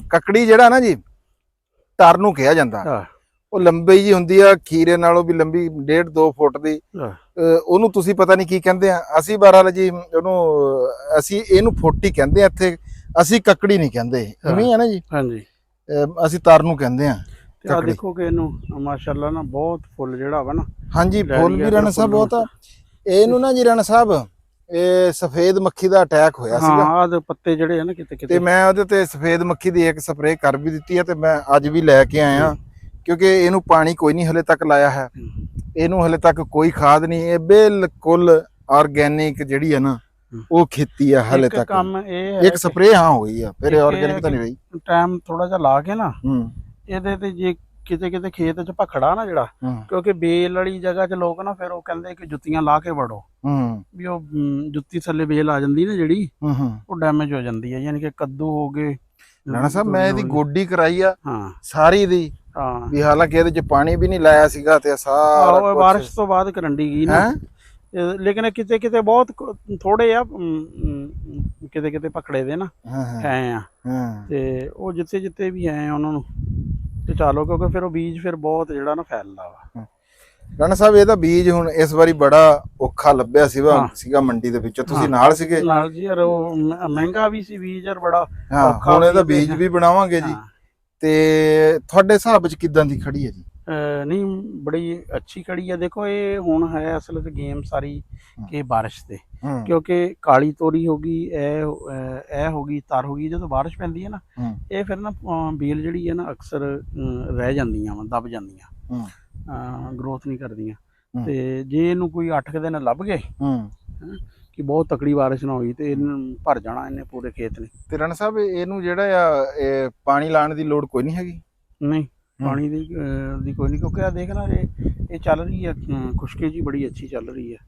ਕੱਕੜੀ ਜਿਹੜਾ ਨਾ ਜੀ ਟਰ ਨੂੰ ਕਿਹਾ ਜਾਂਦਾ, ਉਹ ਲੰਬੀ ਜੀ ਹੁੰਦੀ ਆ, ਖੀਰੇ ਨਾਲੋਂ ਵੀ ਲੰਬੀ, 1.5-2 ਫੁੱਟ ਦੀ। ਉਹਨੂੰ ਤੁਸੀਂ ਪਤਾ ਨਹੀਂ ਕੀ ਕਹਿੰਦੇ ਆ, ਅਸੀਂ ਬਹਰਾਲ ਜੀ ਉਹਨੂੰ, ਅਸੀਂ ਇਹਨੂੰ ਫੁੱਟ ਹੀ ਕਹਿੰਦੇ ਆ ਇੱਥੇ, ਅਸੀਂ ਕੱਕੜੀ ਨਹੀਂ ਕਹਿੰਦੇ, ਇਵੇਂ ਆ ਨਾ ਜੀ। ਹਾਂਜੀ, ਅਸੀਂ ਤਰ ਨੂੰ ਕਹਿੰਦੇ ਆ। ਆ ਦੇਖੋ ਕਿ ਇਹਨੂੰ ਮਾਸ਼ਾਅੱਲਾ ਨਾ ਬਹੁਤ ਫੁੱਲ ਜਿਹੜਾ ਵਾ ਨਾ, ਹਾਂਜੀ ਫੁੱਲ ਵੀ ਰਾਣਾ ਸਾਹਿਬ ਬਹੁਤ ਆ। ਇਹਨੂੰ ਨਾ ਜੀ ਰਾਣਾ ਸਾਹਿਬ, ਇਹ ਸਫੇਦ ਮੱਖੀ ਦਾ ਅਟੈਕ ਹੋਇਆ ਸੀਗਾ। ਹਾਂ, ਆਹ ਪੱਤੇ ਜਿਹੜੇ ਆ ਨਾ ਕਿਤੇ ਕਿਤੇ, ਤੇ ਮੈਂ ਉਹਦੇ ਤੇ ਸਫੇਦ ਮੱਖੀ ਦੀ ਇੱਕ ਸਪਰੇਅ ਕਰ ਵੀ ਦਿੱਤੀ ਆ, ਤੇ ਮੈਂ ਅੱਜ ਵੀ ਲੈ ਕੇ ਆਇਆ, ਕਿਉਂਕਿ ਇਹਨੂੰ ਪਾਣੀ ਕੋਈ ਨਹੀਂ ਹਲੇ ਤੱਕ ਲਾਇਆ ਹੈ, ਇਹਨੂੰ ਹਲੇ ਤੱਕ ਕੋਈ ਖਾਦ ਨਹੀਂ, ਇਹ ਬਿਲਕੁਲ ਆਰਗੈਨਿਕ ਜਿਹੜੀ ਹੈ ਨਾ ਉਹ ਖੇਤੀ ਆ ਹਲੇ ਤੱਕ। ਕੰਮ ਇਹ ਇੱਕ ਸਪਰੇਅ ਹਾਂ ਹੋਈ ਆ, ਫਿਰ ਆਰਗੈਨਿਕ ਤਾਂ ਨਹੀਂ ਹੋਈ। ਟਾਈਮ ਥੋੜਾ ਜਿਹਾ ਲਾ ਕੇ ਨਾ ਇਹਦੇ ਤੇ, ਜੇ ਕਿਤੇ ਕਿਤੇ ਖੇਤ ਚ ਭਖੜਾ ਨਾ ਜਿਹੜਾ, ਕਿਉਂਕਿ ਬੇਲ ਵਾਲੀ ਜਗ੍ਹਾ 'ਚ ਲੋਕ ਨਾ ਫਿਰ ਉਹ ਕਹਿੰਦੇ ਕਿ ਜੁੱਤੀਆਂ ਲਾ ਕੇ ਵੜੋ, ਵੀ ਉਹ ਜੁੱਤੀ ਥੱਲੇ ਬੇਲ ਆ ਜਾਂਦੀ ਨਾ ਜਿਹੜੀ, ਉਹ ਡੈਮੇਜ ਹੋ ਜਾਂਦੀ ਹੈ। ਯਾਨੀ ਕਿ ਕੱਦੂ ਹੋ ਗਏ। ਰਾਣਾ ਸਾਹਿਬ ਮੈਂ ਇਹਦੀ ਗੋਡੀ ਕਰਾਈ ਆ ਸਾਰੀ ਦੀ, ਵੀ ਹਾਲਾਂਕਿ ਇਹਦੇ 'ਚ ਪਾਣੀ ਵੀ ਨਹੀਂ ਲਾਇਆ ਸੀਗਾ, ਤੇ ਸਾਰਾ ਬਾਰਿਸ਼ ਤੋਂ ਬਾਅਦ ਕਰੰਡੀ ਗਈ ਨਾ, ਲੇਕਿਨ ਕਿਤੇ ਕਿਤੇ ਬਹੁਤ ਥੋੜੇ ਆ, ਕਿਤੇ ਕਿਤੇ ਭਖੜੇ ਦੇ ਨਾ ਹੈ ਆ, ਤੇ ਉਹ ਜਿੱਥੇ ਜਿੱਥੇ ਵੀ ਹੈ ਉਹਨਾਂ ਨੂੰ ਤੇ ਚਾਲੋ, ਕਿਉਂਕਿ ਫਿਰ ਉਹ ਬੀਜ ਫਿਰ ਬਹੁਤ ਜਿਹੜਾ ਨਾ ਫੈਲਦਾ ਵਾ। ਰਾਣਾ ਸਾਹਿਬ ਇਹਦਾ ਬੀਜ ਹੁਣ ਇਸ ਵਾਰੀ ਬੜਾ ਔਖਾ ਲੱਭਿਆ ਸੀਗਾ ਮੰਡੀ ਦੇ ਵਿੱਚੋਂ, ਤੁਸੀਂ ਨਾਲ ਸੀਗੇ? ਨਾਲ ਜੀ, ਯਾਰ ਉਹ ਮਹਿੰਗਾ ਵੀ ਸੀ ਬੀਜ ਯਾਰ, ਬੜਾ ਔਖਾ। ਹੁਣ ਇਹਦਾ ਬੀਜ ਵੀ ਬਣਾਵਾਂਗੇ ਜੀ। ਤੇ ਤੁਹਾਡੇ ਹਿਸਾਬ ਵਿੱਚ ਕਿਦਾਂ ਦੀ ਖੜੀ ਹੈ ਜੀ? ਨਹੀਂ, ਬੜੀ ਅੱਛੀ ਖੜੀ ਹੈ। ਦੇਖੋ ਇਹ ਹੁਣ ਹੈ ਅਸਲ ਵਿੱਚ ਗੇਮ ਸਾਰੀ ਕਿ ਬਾਰਿਸ਼ ਤੇ, ਕਿਉਂਕਿ ਕਾਲੀ ਤੋਰੀ ਹੋ ਗਈ, ਇਹ ਹੋ ਗਈ, ਤਰ ਹੋ ਗਈ, ਜਦੋਂ ਬਾਰਿਸ਼ ਪੈਂਦੀ ਹੈ ਨਾ, ਇਹ ਫਿਰ ਨਾ ਬੇਲ ਜਿਹੜੀ ਹੈ ਨਾ ਅਕਸਰ ਰਹਿ ਜਾਂਦੀਆਂ ਵਾ, ਦਬ ਜਾਂਦੀਆਂ, ਗਰੋਥ ਨਹੀਂ ਕਰਦੀਆਂ। ਤੇ ਜੇ ਇਹਨੂੰ ਕੋਈ 8 ਦਿਨ ਲੱਭ ਗਏ ਕਿ ਬਹੁਤ ਤਕੜੀ ਬਾਰਿਸ਼ ਨਾ ਹੋਈ, ਤੇ ਇਹਨੂੰ ਭਰ ਜਾਣਾ ਇਹਨੇ ਪੂਰੇ ਖੇਤ ਨੇ। ਤੇ ਰਾਣਾ ਸਾਹਿਬ ਇਹਨੂੰ ਜਿਹੜਾ ਆ ਪਾਣੀ ਲਾਉਣ ਦੀ ਲੋੜ ਕੋਈ ਨਹੀਂ ਹੈਗੀ? ਨਹੀਂ, ਪਾਣੀ ਦੀ ਕੋਈ ਨਹੀਂ, ਕਿਉਂਕਿ ਆ ਦੇਖ ਨਾ ਇਹ ਚੱਲ ਰਹੀ ਹੈ, ਖੁਸ਼ਕੀ ਜੀ ਬੜੀ ਅੱਛੀ ਚੱਲ ਰਹੀ ਹੈ,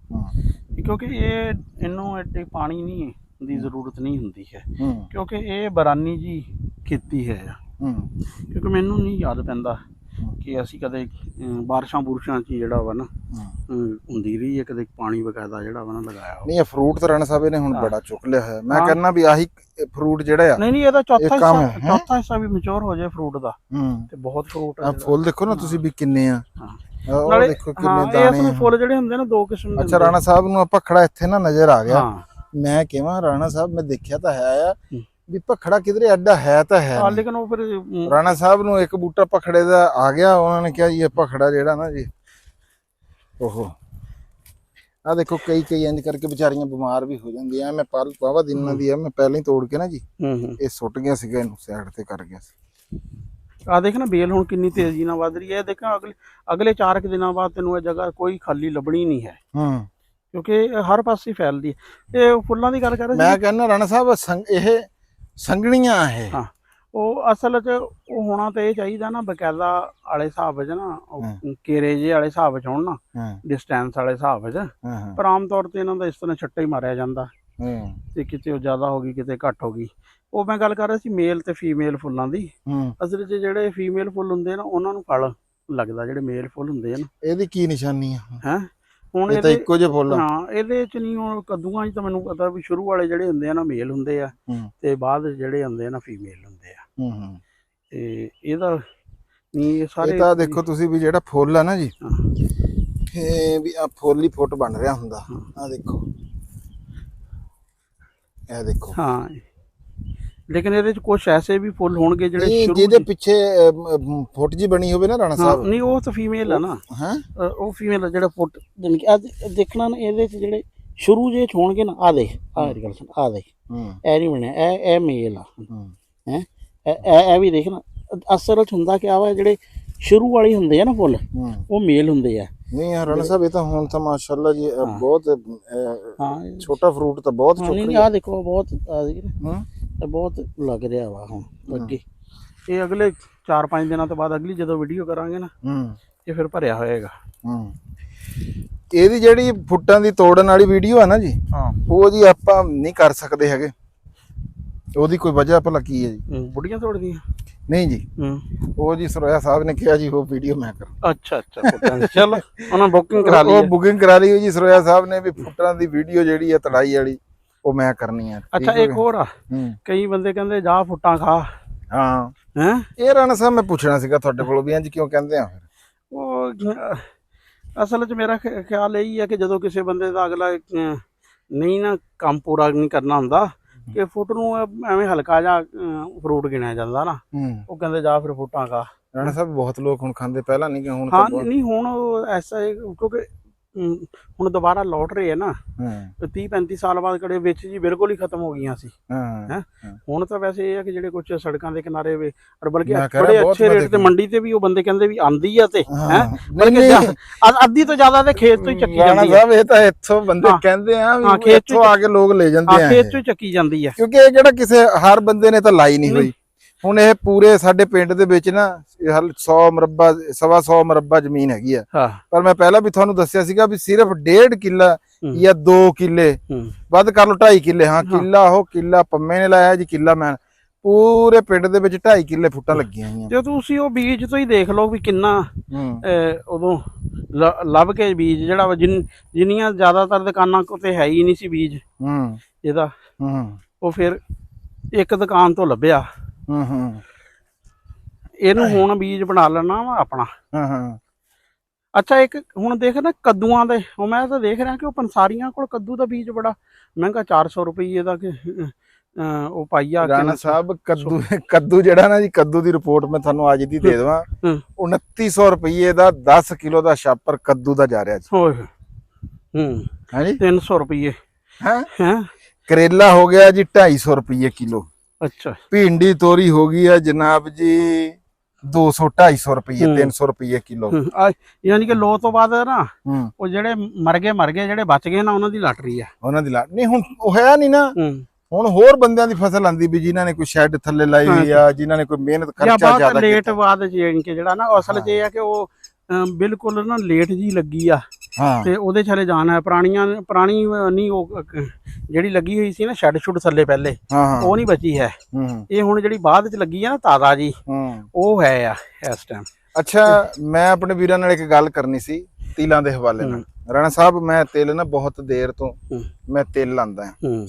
ਕਿਉਂਕਿ ਇਹਨੂੰ ਐਡੇ ਪਾਣੀ ਨਹੀਂ ਦੀ ਜ਼ਰੂਰਤ ਨਹੀਂ ਹੁੰਦੀ ਹੈ, ਕਿਉਂਕਿ ਇਹ ਬਰਾਨੀ ਜੀ ਖੇਤੀ ਹੈ। ਕਿਉਂਕਿ ਮੈਨੂੰ ਨਹੀਂ ਯਾਦ ਪੈਂਦਾ ਕਿ ਅਸੀਂ ਕਦੇ ਬਾਰਿਸ਼ਾਂ ਬੁਰਸ਼ਾਂ 'ਚ ਜਿਹੜਾ ਵਾ ਨਾ ਹੁੰਦੀ ਰਹੀ ਹੈ, ਕਦੇ ਪਾਣੀ ਬਕਾਇਦਾ ਜਿਹੜਾ ਵਾ ਨਾ ਲਗਾਇਆ। ਨਹੀਂ, ਇਹ ਫਰੂਟ ਤਾਂ ਰਾਣਾ ਸਾਹਿਬ ਇਹਨੇ ਹੁਣ ਬੜਾ ਚੁੱਕ ਲਿਆ ਹੈ। ਮੈਂ ਕਹਿੰਦਾ ਵੀ ਆਹੀ ਫਰੂਟ ਜਿਹੜਾ ਆ, ਨਹੀਂ ਇਹਦਾ ਚੌਥਾ ਹਿੱਸਾ ਵੀ ਮੈਚੁਰ ਹੋ ਜਾਏ ਫਰੂਟ ਦਾ, ਤੇ ਬਹੁਤ ਫਰੂਟ ਆ। ਫੁੱਲ ਦੇਖੋ ਨਾ ਤੁਸੀਂ ਵੀ ਕਿੰਨੇ ਆ, ਨਾਲੇ ਦੇਖੋ ਕਿੰਨੇ ਦਾਣੇ ਆ। ਫੁੱਲ ਜਿਹੜੇ ਹੁੰਦੇ ਨੇ 2 ਕਿਸਮ ਦੇ। ਅੱਛਾ, ਰਾਣਾ ਸਾਹਿਬ ਨੂੰ ਭਖੜਾ ਇੱਥੇ ਨਾ ਨਜ਼ਰ ਆ ਗਿਆ। ਮੈਂ ਕਿਹਾ ਰਾਣਾ ਸਾਹਿਬ ਮੈਂ ਦੇਖਿਆ ਤਾਂ ਹੈ ਆ ਵੀ ਭਖੜਾ ਕਿਧਰੇ ਐਡਾ ਹੈ ਤਾਂ ਹੈ, ਲੇਕਿਨ ਉਹ ਫਿਰ ਰਾਣਾ ਸਾਹਿਬ ਨੂੰ ਇੱਕ ਬੂਟਾ ਭਖੜੇ ਦਾ ਆ ਗਿਆ, ਉਹਨਾਂ ਨੇ ਕਿਹਾ ਜੀ ਇਹ ਭਖੜਾ ਜਿਹੜਾ ਨਾ ਜੀ, ਓਹੋ ਆ ਦੇਖੋ ਕਈ ਇੰਜ ਕਰਕੇ ਵਿਚਾਰੀਆਂ ਬਿਮਾਰ ਵੀ ਹੋ ਜਾਂਦੀਆਂ। ਮੈਂ ਪਾਵਾ ਦਿਨਾਂ ਦੀ ਆ, ਮੈਂ ਪਹਿਲਾਂ ਹੀ ਤੋੜ ਕੇ ਨਾ ਜੀ ਇਹ ਸੁੱਟ ਗਿਆ ਸੀਗਾ, ਇਹਨੂੰ ਸਾਈਡ ਤੇ ਕਰ ਗਿਆ ਸੀ। ਆ ਦੇਖ ਨਾ ਬੇਲ ਹੁਣ ਕਿੰਨੀ ਤੇਜ਼ੀ ਨਾਲ ਵੱਧ ਰਹੀ ਹੈ। ਦੇਖਾਂ ਅਗਲੇ 4 ਦਿਨਾਂ ਬਾਅਦ ਤੈਨੂੰ ਇਹ ਜਗ੍ਹਾ ਕੋਈ ਖਾਲੀ ਲੱਭਣੀ ਨਹੀਂ ਹੈ, ਕਿਉਂਕਿ ਹਰ ਪਾਸੇ ਫੈਲਦੀ ਹੈ। ਇਹ ਫੁੱਲਾਂ ਦੀ ਗੱਲ ਕਰ ਰਹੇ ਸੀ, ਮੈਂ ਕਹਿੰਦਾ ਰਾਣਾ ਸਾਹਿਬ ਇਹ ਸੰਘਣੀਆਂ ਇਹ, ਉਹ ਅਸਲ 'ਚ ਉਹ ਹੋਣਾ ਤਾਂ ਇਹ ਚਾਹੀਦਾ ਨਾ ਬਕਾਇਦਾ ਵਾਲੇ ਹਿਸਾਬ ਵਿੱਚ ਨਾ, ਕੇਰੇ ਜੇ ਵਾਲੇ ਹਿਸਾਬ ਵਿੱਚ ਹੋਣ ਨਾ, ਡਿਸਟੈਂਸ ਵਾਲੇ ਹਿਸਾਬ ਵਿੱਚ। ਪਰ ਆਮ ਤੌਰ ਤੇ ਇਹਨਾਂ ਦਾ ਇਸ ਤਰ੍ਹਾਂ ਛੱਟਾ ਹੀ ਮਾਰਿਆ ਜਾਂਦਾ, ਤੇ ਕਿਤੇ ਉਹ ਜ਼ਿਆਦਾ ਹੋ ਗਈ, ਕਿਤੇ ਘੱਟ ਹੋ ਗਈ। ਉਹ ਮੈਂ ਗੱਲ ਕਰ ਰਿਹਾ ਸੀ ਮੇਲ ਤੇ ਫੀਮੇਲ ਫੁੱਲਾਂ ਦੀ। ਅਸਲ 'ਚ ਜਿਹੜੇ ਫੀਮੇਲ ਫੁੱਲ ਹੁੰਦੇ ਨਾ ਉਹਨਾਂ ਨੂੰ ਫਲ ਲੱਗਦਾ, ਜਿਹੜੇ ਮੇਲ ਫੁੱਲ ਹੁੰਦੇ ਆ ਨਾ। ਇਹਦੀ ਕੀ ਨਿਸ਼ਾਨੀ ਆ? ਹੁਣ ਇਹ ਤਾਂ ਇੱਕੋ ਜਿਹੇ ਫੁੱਲ। ਹਾਂ, ਇਹਦੇ 'ਚ ਨਹੀਂ, ਹੁਣ ਕੱਦੂਆਂ 'ਚ ਤਾਂ ਮੈਨੂੰ ਪਤਾ ਵੀ ਸ਼ੁਰੂ ਵਾਲੇ ਜਿਹੜੇ ਹੁੰਦੇ ਆ ਨਾ ਮੇਲ ਹੁੰਦੇ ਆ, ਤੇ ਬਾਅਦ ਜਿਹੜੇ ਹੁੰਦੇ ਆ ਨਾ ਫੀਮੇਲ ਹੁੰਦੇ ਆ। ਤੇ ਇਹਦਾ ਨਹੀਂ, ਇਹ ਸਾਰੇ ਤਾਂ ਦੇਖੋ ਤੁਸੀਂ ਵੀ ਜਿਹੜਾ ਫੁੱਲ ਆ ਨਾ ਜੀ, ਇਹ ਵੀ ਆ ਫੁੱਲ ਹੀ ਫੁੱਟ ਬਣ ਰਿਹਾ ਹੁੰਦਾ। ਆ ਦੇਖੋ, ਇਹ ਦੇਖੋ। ਹਾਂ, ਲੇਕਿਨ ਇਹਦੇ ਚ ਕੁਝ ਐਸੇ ਵੀ ਫੁੱਲ ਹੋਣਗੇ ਜਿਹੜੇ ਸ਼ੁਰੂ ਜਿਹਦੇ ਪਿੱਛੇ ਫੁੱਟ ਜੀ ਬਣੀ ਹੋਵੇ ਨਾ ਰਾਣਾ ਸਾਹਿਬ। ਨਹੀਂ ਉਹ ਤਾਂ ਫੀਮੇਲ ਆ ਨਾ। ਹਾਂ ਉਹ ਫੀਮੇਲ ਆ ਜਿਹੜਾ ਫੁੱਟ ਜਾਣੀ ਕਿ ਦੇਖਣਾ ਨਾ ਇਹਦੇ ਚ ਜਿਹੜੇ ਸ਼ੁਰੂ ਜੇ ਹੋਣਗੇ ਨਾ ਆ ਦੇਖ ਮੇਰੀ ਗੱਲ ਸੁਣ ਆ ਦੇਖ ਇਹ ਨਹੀਂ ਬਣਿਆ ਇਹ ਮੇਲ ਆ ਹੈ ਇਹ ਵੀ ਦੇਖਣਾ ਅਸਲ ਚ ਹੁੰਦਾ ਕਿਆ ਵਾ ਜਿਹੜੇ ਸ਼ੁਰੂ ਵਾਲੇ ਹੁੰਦੇ ਆ ਨਾ ਫੁੱਲ ਉਹ ਮੇਲ ਹੁੰਦੇ ਆ। ਨਹੀਂ ਯਾਰ ਰਾਣਾ ਸਾਹਿਬ ਇਹ ਤਾਂ ਹੁਣ ਤਾਂ ਮਾਸ਼ਾਅੱਲਾ ਜੀ ਬਹੁਤ ਛੋਟਾ ਫਰੂਟ ਤਾਂ ਬਹੁਤ ਚੁੱਕ ਨਹੀਂ ਆ ਦੇਖੋ ਬਹੁਤ ਬਹੁਤ ਲੱਗ ਰਿਹਾ ਵਾ ਹੁਣ ਅੱਗੇ ਇਹ ਅਗਲੇ 4-5 ਦਿਨਾਂ ਤੋਂ ਬਾਅਦ ਅਗਲੀ ਜਦੋਂ ਵੀਡੀਓ ਕਰਾਂਗੇ ਨਾ ਇਹ ਫਿਰ ਭਰਿਆ ਹੋਏਗਾ। ਇਹਦੀ ਜਿਹੜੀ ਫੁੱਟਾਂ ਦੀ ਤੋੜਨ ਵਾਲੀ ਵੀਡੀਓ ਆ ਨਾ ਜੀ ਉਹ ਜੀ ਆਪਾਂ ਨਹੀਂ ਕਰ ਸਕਦੇ ਹੈਗੇ। ਉਹਦੀ ਕੋਈ ਵਜ੍ਹਾ ਭਲਾ ਕੀ ਹੈ ਜੀ? ਬੁੱਢੀਆਂ ਤੋੜਦੀਆਂ ਨਹੀਂ ਜੀ ਉਹ ਜੀ ਸਰੋਇਆ ਸਾਹਿਬ ਨੇ ਕਿਹਾ ਜੀ ਉਹ ਵੀਡੀਓ ਮੈਂ ਕਰਾਂ। ਅੱਛਾ ਚਲੋ ਉਹਨਾਂ ਬੁਕਿੰਗ ਕਰਾ ਲਈ। ਉਹ ਬੁਕਿੰਗ ਕਰਾ ਲਈ ਜੀ ਸਰੋਇਆ ਸਾਹਿਬ ਨੇ ਵੀ ਫੁੱਟਾਂ ਦੀ ਵੀਡੀਓ ਜਿਹੜੀ ਹੈ ਤੜਾਈ ਵਾਲੀ ਉਹ ਮੈਂ ਕਰਨੀ ਆ। ਅੱਛਾ ਇੱਕ ਹੋਰ ਆ ਕਈ ਬੰਦੇ ਕਹਿੰਦੇ ਜਾ ਫੁੱਟਾਂ ਖਾ। ਹਾਂ ਹੈ ਇਹ ਰਾਣਾ ਸਾਹਿਬ ਮੈਂ ਪੁੱਛਣਾ ਸੀਗਾ ਤੁਹਾਡੇ ਕੋਲੋਂ ਵੀ ਇੰਜ ਕਿਉਂ ਕਹਿੰਦੇ ਆ ਫਿਰ? ਉਹ ਅਸਲ 'ਚ ਮੇਰਾ ਖਿਆਲ ਇਹੀ ਹੈ ਕਿ ਜਦੋਂ ਕਿਸੇ ਬੰਦੇ ਦਾ ਅਗਲਾ ਨਹੀਂ ਨਾ ਕੰਮ ਪੂਰਾ ਨਹੀਂ ਕਰਨਾ ਹੁੰਦਾ ਕਿ ਫੁੱਟ ਨੂੰ ਐਵੇਂ ਹਲਕਾ ਜਿਹਾ ਫਰੂਟ ਗਿਣਿਆ ਜਾਂਦਾ ਨਾ ਉਹ ਕਹਿੰਦੇ ਜਾ ਫਿਰ ਫੁੱਟਾਂ ਖਾ। ਰਾਣਾ ਸਾਹਿਬ ਬਹੁਤ ਲੋਕ ਹੁਣ ਖਾਂਦੇ ਪਹਿਲਾਂ ਨਹੀਂ ਕਿ ਹੁਣ ਹਾਂ ਨਹੀਂ ਹੁਣ ਐਸਾ ਕਿਉਂਕਿ ਹੁਣ ਦੁਬਾਰਾ ਲੌਟ ਰਹੇ ਹੈ ਨਾ 30-35 ਸਾਲ ਬਾਅਦ ਕੜੇ ਵਿੱਚ ਜੀ ਬਿਲਕੁਲ ਹੀ ਖਤਮ ਹੋ ਗਈਆਂ ਸੀ। ਹੁਣ ਤਾਂ ਵੈਸੇ ਇਹ ਹੈ ਕਿ ਜਿਹੜੇ ਕੁਝ ਸੜਕਾਂ ਦੇ ਕਿਨਾਰੇ ਵੇ ਔਰ ਬਲਕਿ ਬੜੇ ਅੱਛੇ ਰੇਟ ਤੇ ਮੰਡੀ ਤੇ ਵੀ ਉਹ ਬੰਦੇ ਕਹਿੰਦੇ ਵੀ ਆਂਦੀ ਆ ਤੇ ਅੱਧੀ ਤੋਂ ਜ਼ਿਆਦਾ ਤੇ ਖੇਤ ਤੋਂ ਹੀ ਚੱਕੀ ਜਾਂਦੀ ਹੈ। ਇਹ ਤਾਂ ਇੱਥੋਂ ਬੰਦੇ ਕਹਿੰਦੇ ਆ ਵੀ ਇੱਥੋਂ ਆ ਕੇ ਲੋਕ ਲੈ ਜਾਂਦੇ ਆ ਖੇਤ ਤੋਂ ਹੀ ਚੱਕੀ ਜਾਂਦੀ ਹੈ ਕਿਉਂਕਿ ਇਹ ਕਿਹੜਾ ਕਿਸੇ ਹਰ ਬੰਦੇ ਨੇ ਤਾਂ ਲਾਈ ਨਹੀਂ ਹੋਈ। ਹੁਣ ਇਹ ਪੂਰੇ ਸਾਡੇ ਪਿੰਡ ਦੇ ਵਿੱਚ ਨਾ 100 ਮੁਰੱਬਾ 125 ਮੁਰੱਬਾ ਜ਼ਮੀਨ ਹੈਗੀ ਆ ਪਰ ਮੈਂ ਪਹਿਲਾਂ ਵੀ ਤੁਹਾਨੂੰ ਦੱਸਿਆ ਸੀਗਾ ਵੀ ਸਿਰਫ 1.5 ਕਿੱਲਾ ਜਾਂ 2 ਕਿੱਲੇ ਵੱਧ ਕਰ ਲੋ 2.5 ਕਿੱਲੇ ਕਿੱਲਾ ਉਹ ਕਿੱਲਾ ਪੰਮੇ ਨੇ ਲਾਇਆ ਜੀ ਕਿੱਲਾ ਮੈਂ ਪੂਰੇ ਪਿੰਡ ਦੇ ਵਿੱਚ 2.5 ਕਿੱਲੇ ਫੁੱਟਾਂ ਲੱਗੀਆਂ ਹੋਈਆਂ। ਜੇ ਤੁਸੀਂ ਉਹ ਬੀਜ ਤੋਂ ਹੀ ਦੇਖ ਲਓ ਵੀ ਕਿੰਨਾ ਉਦੋਂ ਲੱਭ ਕੇ ਬੀਜ ਜਿਹੜਾ ਜਿੰਨੀਆਂ ਜ਼ਿਆਦਾਤਰ ਦੁਕਾਨਾਂ ਕੋਤੇ ਹੈ ਹੀ ਨਹੀਂ ਸੀ ਬੀਜ ਇਹਦਾ ਉਹ ਫਿਰ ਇੱਕ ਦੁਕਾਨ ਤੋਂ ਲੱਭਿਆ ਇਹਨੂੰ ਹੁਣ ਬੀਜ ਬਣਾ ਲੈਣਾ ਵਾ ਆਪਣਾ। ਅੱਛਾ ਇੱਕ ਹੁਣ ਦੇਖ ਨਾ ਕੱਦੂਆਂ ਦੇ ਮੈਂ ਤਾਂ ਦੇਖ ਰਿਹਾ ਕਿ ਉਹ ਪੰਸਾਰੀਆਂ ਕੋਲ ਕੱਦੂ ਦਾ ਬੀਜ ਬੜਾ ਮਹਿੰਗਾ 400 ਰੁਪਏ ਦਾ ਕਿ ਉਹ ਪਾਈਆ। ਰਾਣਾ ਸਾਹਿਬ ਕੱਦੂ ਜਿਹੜਾ ਨਾ ਜੀ ਕੱਦੂ ਦੀ ਰਿਪੋਰਟ ਮੈਂ ਤੁਹਾਨੂੰ ਅੱਜ ਦੀ ਦੇ ਦੇਵਾਂ 2900 ਰੁਪਏ ਦਾ 10 ਕਿਲੋ ਦਾ ਛਾਪਰ ਕੱਦੂ ਦਾ ਜਾ ਰਿਹਾ ਜੀ। ਹਾਂਜੀ 300 ਰੁਪਏ ਕਰੇਲਾ ਹੋ ਗਿਆ ਜੀ 250 ਰੁਪਏ ਕਿਲੋ। ਅੱਛਾ ਭਿੰਡੀ ਤੋਰੀ ਹੋ ਗਈ ਆ ਜਨਾਬ ਜੀ 200-250 ਰੁਪਏ 300 ਰੁਪਏ ਕਿਲੋ। ਯਾਨੀ ਕਿ ਲੋ ਤੋਂ ਬਾਅਦ ਨਾ ਉਹ ਜਿਹੜੇ ਮਰ ਗਏ ਜਿਹੜੇ ਬਚ ਗਏ ਨਾ ਉਹਨਾਂ ਦੀ ਲਾਟਰੀ ਆ। ਉਹਨਾਂ ਦੀ ਨਹੀਂ ਹੁਣ ਉਹ ਹੈ ਨਹੀਂ ਨਾ ਹੁਣ ਹੋਰ ਬੰਦਿਆਂ ਦੀ ਫਸਲ ਆਂਦੀ ਵੀ ਜਿਨ੍ਹਾਂ ਨੇ ਕੋਈ ਸ਼ੈੱਡ ਥੱਲੇ ਲਾਈ ਹੋਈ ਆ ਜਿਨ੍ਹਾਂ ਨੇ ਕੋਈ ਮਿਹਨਤ ਖਰਚਾ ਜ਼ਿਆਦਾ ਲੇਟ ਬਾਅਦ ਜਾਨੀ ਕਿ ਜਿਹੜਾ ਨਾ ਅਸਲ 'ਚ ਇਹ ਆ ਕਿ ਉਹ ਬਿਲਕੁਲ ਨਾ ਲੇਟ ਜੀ ਲੱਗੀ ਆ ਤੇ ਉਹਦੇ ਚਲੇ ਜਾਣਾ ਪੁਰਾਣੀ ਨਹੀਂ ਉਹ ਜਿਹੜੀ ਲੱਗੀ ਹੋਈ ਸੀ ਨਾ ਸ਼ੈੱਡ ਸ਼ੁੱਡ ਥੱਲੇ ਪਹਿਲੇ ਉਹ ਨਹੀਂ ਬਚੀ ਹੈ। ਇਹ ਹੁਣ ਜਿਹੜੀ ਬਾਅਦ 'ਚ ਲੱਗੀ ਆ ਨਾ ਤਾਜ਼ਾ ਜੀ ਉਹ ਹੈ ਆ ਇਸ ਟਾਈਮ। ਅੱਛਾ ਮੈਂ ਆਪਣੇ ਵੀਰਾਂ ਨਾਲ ਇੱਕ ਗੱਲ ਕਰਨੀ ਸੀ ਤਿਲਾਂ ਦੇ ਹਵਾਲੇ ਨਾਲ। ਰਾਣਾ ਸਾਹਿਬ ਮੈਂ ਤਿਲ ਨਾ ਬਹੁਤ ਦੇਰ ਤੋਂ ਮੈਂ ਤਿਲ ਲਾਂਦਾ ਹਾਂ।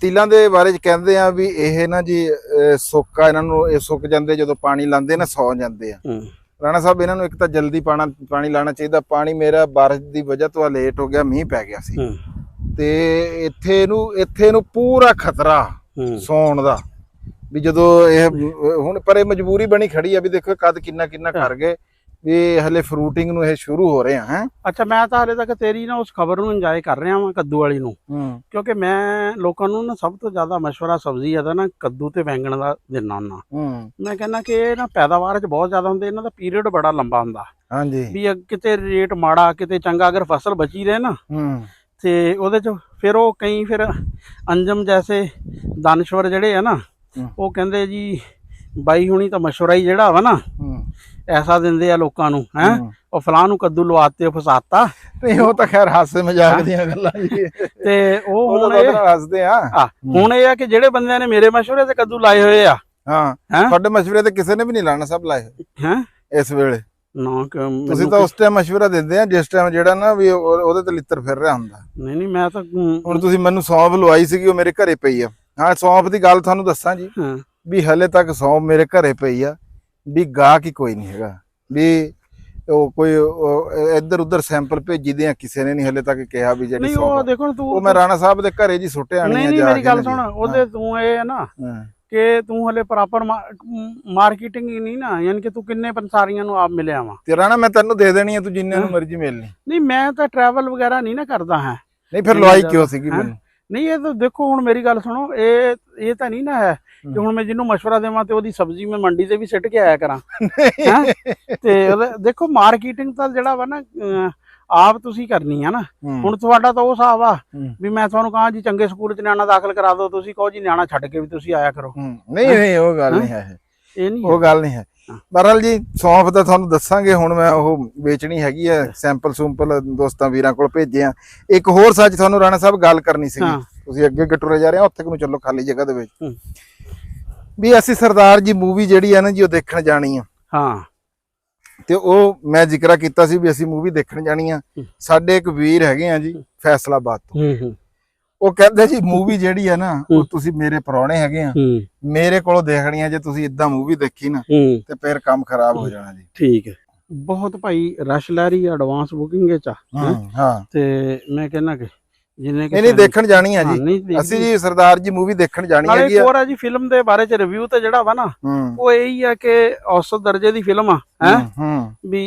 ਤਿਲਾਂ ਦੇ ਬਾਰੇ ਚ ਕਹਿੰਦੇ ਆ ਵੀ ਇਹ ਨਾ ਜੀ ਸੁੱਕਾ ਇਹਨਾਂ ਨੂੰ ਇਹ ਸੁੱਕ ਜਾਂਦੇ ਜਦੋਂ ਪਾਣੀ ਲਾਉਂਦੇ ਨਾ ਸੌ ਜਾਂਦੇ ਆ। ਰਾਣਾ ਸਾਹਿਬ ਇਹਨਾਂ ਨੂੰ ਇੱਕ ਤਾਂ ਜਲਦੀ ਪਾਣੀ ਲਾਣਾ ਚਾਹੀਦਾ। ਪਾਣੀ ਮੇਰਾ ਬਾਰਿਸ਼ ਦੀ ਵਜ੍ਹਾ ਤੋਂ ਲੇਟ ਹੋ ਗਿਆ ਮੀਂਹ ਪੈ ਗਿਆ ਸੀ ਤੇ ਇੱਥੇ ਨੂੰ ਪੂਰਾ ਖਤਰਾ ਸੌਣ ਦਾ ਵੀ ਜਦੋਂ ਇਹ ਹੁਣ ਪਰ ਇਹ ਮਜਬੂਰੀ ਬਣੀ ਖੜੀ ਆ ਵੀ ਦੇਖੋ ਕਦ ਕਿੰਨਾ ਕਰ ਗਏ ਵੀ ਹਲੇ ਫਰੂਟਿੰਗ ਨੂੰ ਇਹ ਸ਼ੁਰੂ ਹੋ ਰਹੇ ਆ। ਅੱਛਾ ਮੈਂ ਤਾਂ ਹਲੇ ਤੱਕ ਤੇਰੀ ਨਾ ਉਸ ਖਬਰ ਨੂੰ ਇੰਜੋਏ ਕਰ ਰਿਹਾ ਵਾਂ ਕੱਦੂ ਵਾਲੀ ਨੂੰ ਕਿਉਂਕਿ ਮੈਂ ਲੋਕਾਂ ਨੂੰ ਨਾ ਸਭ ਤੋਂ ਜ਼ਿਆਦਾ ਮਸ਼ਵਰਾ ਸਬਜ਼ੀ ਆਦਾ ਨਾ ਕੱਦੂ ਤੇ ਬੈਂਗਣ ਦਾ ਦਿੰਦਾ ਹੁੰਦਾ। ਮੈਂ ਕਹਿੰਦਾ ਕਿ ਇਹ ਨਾ ਪੈਦਾਵਾਰ 'ਚ ਬਹੁਤ ਜ਼ਿਆਦਾ ਹੁੰਦੇ ਇਹਨਾਂ ਦਾ ਪੀਰੀਅਡ ਬੜਾ ਲੰਬਾ ਹੁੰਦਾ। ਹਾਂਜੀ ਵੀ ਕਿਤੇ ਰੇਟ ਮਾੜਾ ਕਿਤੇ ਚੰਗਾ ਅਗਰ ਫਸਲ ਬਚੀ ਰਹੇ ਨਾ ਤੇ ਉਹਦੇ 'ਚ ਫਿਰ ਉਹ ਕਈ ਫਿਰ ਅੰਜਮ ਜੈਸੇ ਦਾਨਸ਼ਵਰ ਜਿਹੜੇ ਆ ਨਾ ਉਹ ਕਹਿੰਦੇ ਜੀ ਬਾਈ ਹੁਣੀ ਤਾਂ ਮਸ਼ਵਰਾ ਹੀ ਜਿਹੜਾ ਵਾ ਨਾ ਐਸਾ ਦਿੰਦੇ ਆ ਲੋਕਾਂ ਨੂੰ ਉਹ ਫਲਾਂ ਨੂੰ ਕੱਦੂ ਲਵਾਤੇ ਫਸਾਤਾ ਤੇ ਉਹ ਤਾਂ ਖੈਰ ਹਾਸੇ ਮਜ਼ਾਕ ਦੀਆਂ ਗੱਲਾਂ ਜੀ ਤੇ ਉਹ ਹੁਣ ਹੱਸਦੇ ਆ। ਹੁਣ ਇਹ ਆ ਕਿ ਜਿਹੜੇ ਬੰਦਿਆਂ ਨੇ ਮੇਰੇ ਮਸ਼ਵਰੇ ਤੇ ਕੱਦੂ ਲਾਏ ਹੋਏ ਆ ਤੁਹਾਡੇ ਮਸ਼ਵਰੇ ਤੇ ਕਿਸੇ ਨੇ ਵੀ ਨਹੀਂ ਲਾਣਾ ਸਭ ਲਾਏ ਇਸ ਵੇਲੇ ਨਾ ਤੁਸੀਂ ਤਾਂ ਉਸ ਟਾਈਮ ਮਸ਼ਵਰਾ ਦਿੰਦੇ ਆ ਜਿਸ ਟਾਈਮ ਜਿਹੜਾ ਨਾ ਵੀ ਉਹਦੇ ਤੇ ਲਿੱਤਰ ਫਿਰ ਰਿਹਾ ਹੁੰਦਾ। ਨਹੀਂ ਮੈਂ ਤਾਂ ਹੁਣ ਤੁਸੀਂ ਮੈਨੂੰ ਸੌਂਫ ਲਵਾਈ ਸੀਗੀ ਉਹ ਮੇਰੇ ਘਰੇ ਪਈ ਆ। ਸੌਂਫ ਦੀ ਗੱਲ ਤੁਹਾਨੂੰ ਦੱਸਾਂ ਜੀ ਵੀ ਹਲੇ ਤੱਕ ਸੌਂਫ ਮੇਰੇ ਘਰੇ ਪਈ ਆ ਵੀ ਗਾਹਕ ਹੀ ਕੋਈ ਨਹੀਂ ਹੈਗਾ ਵੀ ਉਹ ਕੋਈ ਇੱਧਰ ਉੱਧਰ ਸੈਂਪਲ ਭੇਜੀ ਦੇ ਆ, ਕਿਸੇ ਨੇ ਨਹੀਂ ਹਲੇ ਤੱਕ ਕਿਹਾ ਵੀ ਜਿਹੜੀ ਨਹੀਂ ਸੌ ਉਹ ਦੇਖੋ ਤੂੰ ਉਹ ਮੈਂ ਰਾਣਾ ਸਾਹਿਬ ਦੇ ਘਰੇ ਜੀ ਸੁੱਟਿਆ ਨਹੀਂ ਨਹੀਂ ਮੇਰੀ ਗੱਲ ਸੁਣ, ਉਹਦੇ ਤੂੰ ਇਹ ਹੈ ਨਾ ਕਿ ਤੂੰ ਹਲੇ ਪ੍ਰੋਪਰ ਮਾਰਕੀਟਿੰਗ ਹੀ ਨਹੀਂ ਨਾ, ਯਾਨੀ ਕਿ ਤੂੰ ਕਿੰਨੇ ਪੰਸਾਰੀਆਂ ਨੂੰ ਆਪ ਮਿਲਿਆ ਵਾ। ਤੇ ਰਾਣਾ ਮੈਂ ਤੈਨੂੰ ਦੇ ਦੇਣੀ ਆ, ਤੂੰ ਜਿੰਨੇ ਨੂੰ ਮਰਜ਼ੀ ਮਿਲ ਲਈ। ਨਹੀਂ ਮੈਂ ਤਾਂ ਟਰੈਵਲ ਵਗੈਰਾ ਨਹੀਂ ਨਾ ਕਰਦਾ ਹਾਂ। ਨਹੀਂ ਫਿਰ ਲਵਾਈ ਕਿਉਂ ਸੀਗੀ ਮੈਨੂੰ? ਨਹੀਂ ਇਹ ਤਾਂ ਦੇਖੋ ਹੁਣ ਮੇਰੀ ਗੱਲ ਸੁਣੋ, ਇਹ ਤਾਂ ਨਹੀਂ ਨਾ ਹੈ ਕਿ ਹੁਣ ਮੈਂ ਜਿਹਨੂੰ ਮਸ਼ਵਰਾ ਦੇਵਾਂ ਤੇ ਉਹਦੀ ਸਬਜ਼ੀ ਮੈਂ ਮੰਡੀ ਤੇ ਵੀ ਸਿੱਟ ਕੇ ਆਇਆ ਕਰਾਂ। ਤੇ ਦੇਖੋ ਮਾਰਕੀਟਿੰਗ ਤਾਂ ਜਿਹੜਾ ਵਾ ਨਾ ਆਪ ਤੁਸੀਂ ਕਰਨੀ ਆ ਨਾ। ਹੁਣ ਤੁਹਾਡਾ ਤਾਂ ਉਹ ਹਿਸਾਬ ਆ ਵੀ ਮੈਂ ਤੁਹਾਨੂੰ ਕਹਾਂ ਜੀ ਚੰਗੇ ਸਕੂਲ ਚ ਨਿਆਣਾ ਦਾਖਲ ਕਰਾ ਦਿਓ, ਤੁਸੀਂ ਕਹੋ ਜੀ ਨਿਆਣਾ ਛੱਡ ਕੇ ਵੀ ਤੁਸੀਂ ਆਇਆ ਕਰੋ। ਨਹੀਂ ਨਹੀਂ ਉਹ ਗੱਲ ਨਹੀਂ ਹੈ, ਇਹ ਨਹੀਂ ਉਹ ਗੱਲ ਨਹੀਂ ਹੈ। ਬਹਰਹਾਲ ਜੀ ਸੌਂਫ ਤਾਂ ਤੁਹਾਨੂੰ ਦੱਸਾਂਗੇ, ਹੁਣ ਮੈਂ ਉਹ ਵੇਚਣੀ ਹੈਗੀ ਆ, ਸੈਂਪਲ ਸੂੰਪਲ ਦੋਸਤਾਂ ਵੀਰਾਂ ਕੋਲ ਭੇਜੇ ਆ। ਇੱਕ ਹੋਰ ਸੱਚ ਤੁਹਾਨੂੰ ਰਾਣਾ ਸਾਹਿਬ ਗੱਲ ਕਰਨੀ ਸੀਗੀ, ਤੁਸੀਂ ਅੱਗੇ ਟੁਰੇ ਜਾ ਰਹੇ ਹੋ ਉੱਥੇ ਨੂੰ ਚੱਲੋ ਖਾਲੀ ਜਗ੍ਹਾ ਦੇ ਵਿੱਚ, ਵੀ ਅਸੀਂ ਸਰਦਾਰ ਜੀ ਮੂਵੀ ਜਿਹੜੀ ਆ ਨਾ ਜੀ ਉਹ ਦੇਖਣ ਜਾਣੀ ਆ। ਹਾਂ ਤੇ ਉਹ ਮੈਂ ਜ਼ਿਕਰ ਕੀਤਾ ਸੀ ਵੀ ਅਸੀਂ ਮੂਵੀ ਦੇਖਣ ਜਾਣੀ ਆ। ਸਾਡੇ ਇੱਕ ਵੀਰ ਹੈਗੇ ਆ ਜੀ ਫੈਸਲਾਬਾਦ ਤੋਂ, ਉਹ ਕਹਿੰਦੇ ਜੀ ਮੂਵੀ ਜਿਹੜੀ ਆ ਨਾ ਉਹ ਤੁਸੀਂ ਮੇਰੇ ਪ੍ਰਾਹੁਣੇ ਹੈਗੇ ਆ, ਮੇਰੇ ਕੋਲੋਂ ਦੇਖਣੀ ਆ, ਜੇ ਤੁਸੀਂ ਇਦਾਂ ਮੂਵੀ ਦੇਖੀ ਨਾ ਤੇ ਫਿਰ ਕੰਮ ਖਰਾਬ ਹੋ ਜਾਣਾ ਜੀ। ਠੀਕ ਹੈ, ਬਹੁਤ ਭਾਈ ਰਸ਼ ਲੈ ਰਹੀ ਐਡਵਾਂਸ ਬੁਕਿੰਗ ਚ। ਹਾਂ ਤੇ ਮੈਂ ਕਹਿੰਦਾ ਕਿ ਜਿੰਨੇ ਨਹੀਂ ਦੇਖਣ ਜਾਣੀ ਆ ਜੀ ਅਸੀਂ ਜੀ ਸਰਦਾਰ ਜੀ ਮੂਵੀ ਦੇਖਣ ਜਾਣੀ ਹੈਗੀ ਆ। ਹੋਰ ਆ ਜੀ ਫਿਲਮ ਦੇ ਬਾਰੇ ਚ ਰਿਵਿਊ ਤੇ ਜਿਹੜਾ ਵਾ ਨਾ ਉਹ ਇਹੀ ਆ ਕਿ ਔਸਤ ਦਰਜੇ ਦੀ ਫਿਲਮ ਆ ਹੈ ਵੀ।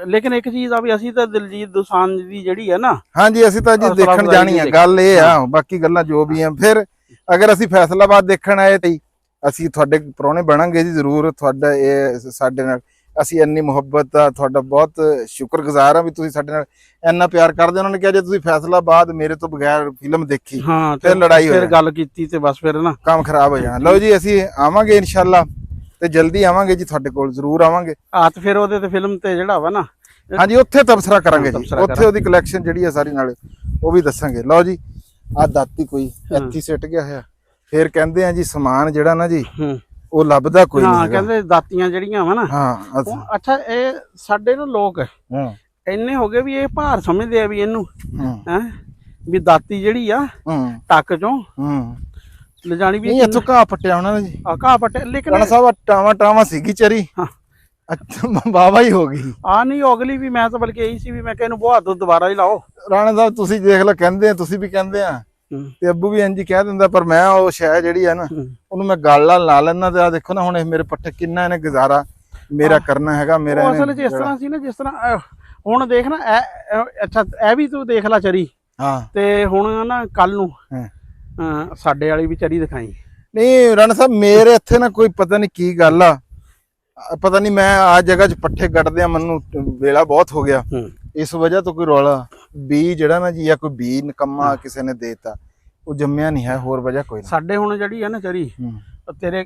ਲੇਕਿਨ ਇੱਕ ਚੀਜ਼ ਆ ਵੀ ਅਸੀਂ ਤਾਂ ਦਿਲਜੀਤ ਦੋਸਾਂਝ ਦੀ ਜਿਹੜੀ ਹੈ ਨਾ, ਹਾਂਜੀ ਅਸੀਂ ਤਾਂ ਜੀ ਦੇਖਣ ਜਾਣੀ ਆ, ਗੱਲ ਇਹ ਆ। ਬਾਕੀ ਗੱਲਾਂ ਜੋ ਵੀ ਆ, ਫਿਰ ਅਗਰ ਅਸੀਂ ਫੈਸਲਾਬਾਦ ਦੇਖਣ ਆਏ ਤੇ ਅਸੀਂ ਤੁਹਾਡੇ ਪ੍ਰਾਹੁਣੇ ਬਣਾਂਗੇ ਜੀ ਜ਼ਰੂਰ। ਤੁਹਾਡਾ ਇਹ ਸਾਡੇ ਨਾਲ ਅਸੀਂ ਇੰਨੀ ਮੁਹੱਬਤ ਦਾ ਤੁਹਾਡਾ ਬਹੁਤ ਸ਼ੁਕਰਗੁਜ਼ਾਰ ਆ ਵੀ ਤੁਸੀਂ ਸਾਡੇ ਨਾਲ ਇੰਨਾ ਪਿਆਰ ਕਰਦੇ। ਉਹਨਾਂ ਨੇ ਕਿਹਾ ਜੇ ਤੁਸੀਂ ਫੈਸਲਾਬਾਦ ਮੇਰੇ ਤੋਂ ਬਗੈਰ ਫਿਲਮ ਦੇਖੀ ਫਿਰ ਲੜਾਈ ਫਿਰ ਗੱਲ ਕੀਤੀ ਤੇ ਬਸ ਫਿਰ ਨਾ ਕੰਮ ਖਰਾਬ ਹੋ ਜਾਣਾ। ਲਓ ਜੀ ਅਸੀਂ ਆਵਾਂਗੇ ਇਨਸ਼ਾਅੱਲਾ, ਤੇ ਜਲਦੀ ਆਵਾਂਗੇ ਜੀ, ਤੁਹਾਡੇ ਕੋਲ ਜ਼ਰੂਰ ਆਵਾਂਗੇ। ਤੇ ਫਿਰ ਉਹਦੇ ਤੇ ਫਿਲਮ ਤੇ ਜਿਹੜਾ ਵਾ ਨਾ ਹਾਂਜੀ ਉੱਥੇ ਤਬਸਰਾ ਕਰਾਂਗੇ ਜੀ, ਉੱਥੇ ਉਹਦੀ ਕਲੈਕਸ਼ਨ ਜਿਹੜੀ ਆ ਸਾਰੀ ਨਾਲੇ ਉਹ ਵੀ ਦੱਸਾਂਗੇ। ਲਓ ਜੀ ਆ ਦਾਤੀ ਕੋਈ ਇੱਥੇ ਸਿੱਟ ਗਿਆ ਹੋਇਆ, ਫਿਰ ਕਹਿੰਦੇ ਆ ਜੀ ਸਮਾਨ ਜਿਹੜਾ ਨਾ ਜੀ ਉਹ ਲੱਭਦਾ ਕੋਈ ਨਹੀਂ। ਹਾਂ ਕਹਿੰਦੇ ਦਾਤੀਆਂ ਜਿਹੜੀਆਂ ਵਾ ਨਾ। ਹਾਂ ਅੱਛਾ ਇਹ ਸਾਡੇ ਨਾ ਲੋਕ ਇੰਨੇ ਹੋ ਗਏ ਵੀ ਇਹ ਭਾਰ ਸਮਝਦੇ ਆ ਵੀ ਇਹਨੂੰ ਹੈ ਵੀ ਦਾਤੀ ਜਿਹੜੀ ਆ ਟੱਕ ਚੋਂ ਲਿਜਾਣੀ ਵੀ। ਨਹੀਂ ਇੱਥੋਂ ਘਾਹ ਪੱਟਿਆ ਉਹਨਾਂ ਨੇ ਜੀ, ਘਾਹ ਪੱਟਿਆ। ਲੇਕਿਨ ਰਾਣਾ ਸਾਹਿਬ ਟਾਵਾਂ ਸੀਗੀ ਚਰੀ ਬਾਬਾ ਹੀ ਹੋ ਗਈ ਆ ਨਹੀਂ ਅਗਲੀ ਵੀ। ਮੈਂ ਤਾਂ ਬਲਕਿ ਇਹੀ ਸੀ ਵੀ ਮੈਂ ਕਿਹਾ ਇਹਨੂੰ ਬਹੁਤ ਦੁਬਾਰਾ ਹੀ ਲਾਓ। ਰਾਣਾ ਸਾਹਿਬ ਤੁਸੀਂ ਦੇਖ ਲਓ, ਕਹਿੰਦੇ ਆ ਤੁਸੀਂ ਵੀ ਕਹਿੰਦੇ ਆ ਤੇ ਅੱਬੂ ਵੀ ਇੰਝ ਕਹਿ ਦਿੰਦਾ, ਪਰ ਮੈਂ ਉਹ ਸ਼ੈ ਜਿਹੜੀ ਆ ਨਾ ਉਹਨੂੰ ਮੈਂ ਗੱਲ ਨਾਲ ਲਾ ਲੈਣਾ। ਤੇ ਆ ਦੇਖੋ ਨਾ ਹੁਣ ਇਹ ਮੇਰੇ ਪੱਠੇ ਕਿੰਨਾ ਇਹਨੇ ਗੁਜ਼ਾਰਾ ਮੇਰਾ ਕਰਨਾ ਹੈਗਾ। ਮੇਰਾ ਅਸਲ ਚ ਇਸ ਤਰ੍ਹਾਂ ਸੀ ਨਾ, ਜਿਸ ਤਰ੍ਹਾਂ ਹੁਣ ਦੇਖ ਨਾ ਅੱਛਾ ਇਹ ਵੀ ਤੂੰ ਦੇਖ ਲੈ ਚਰੀ। ਹਾਂ ਤੇ ਹੁਣ ਨਾ ਕੱਲ ਨੂੰ ਸਾਡੇ ਵਾਲੀ ਵੀ ਚਰੀ ਦਿਖਾਈ। ਨਹੀਂ ਰਾਣਾ ਸਾਹਿਬ ਮੇਰੇ ਇੱਥੇ ਨਾ ਕੋਈ ਪਤਾ ਨਹੀਂ ਕੀ ਗੱਲ ਆ, ਪਤਾ ਨਹੀਂ ਮੈਂ ਆ ਜਗ੍ਹਾ 'ਚ ਪੱਠੇ ਕੱਢਦਿਆਂ ਮੈਨੂੰ ਵੇਲਾ ਬਹੁਤ ਹੋ ਗਿਆ, ਇਸ ਵਜ੍ਹਾ ਤੋਂ ਕੋਈ ਰੌਲਾ। ਬੀ ਜਿਹੜਾ ਨਾ ਜੀ, ਜਾਂ ਕੋਈ ਬੀ ਨਕੰਮਾ ਕਿਸੇ ਨੇ ਦੇਤਾ, ਉਹ ਜੰਮਿਆ ਨਹੀਂ ਹੈ, ਹੋਰ ਵਜ੍ਹਾ ਕੋਈ ਨਹੀਂ। ਸਾਡੇ ਹੁਣ ਜਿਹੜੀ ਆ ਨਾ ਚਰੀ ਤੇਰੇ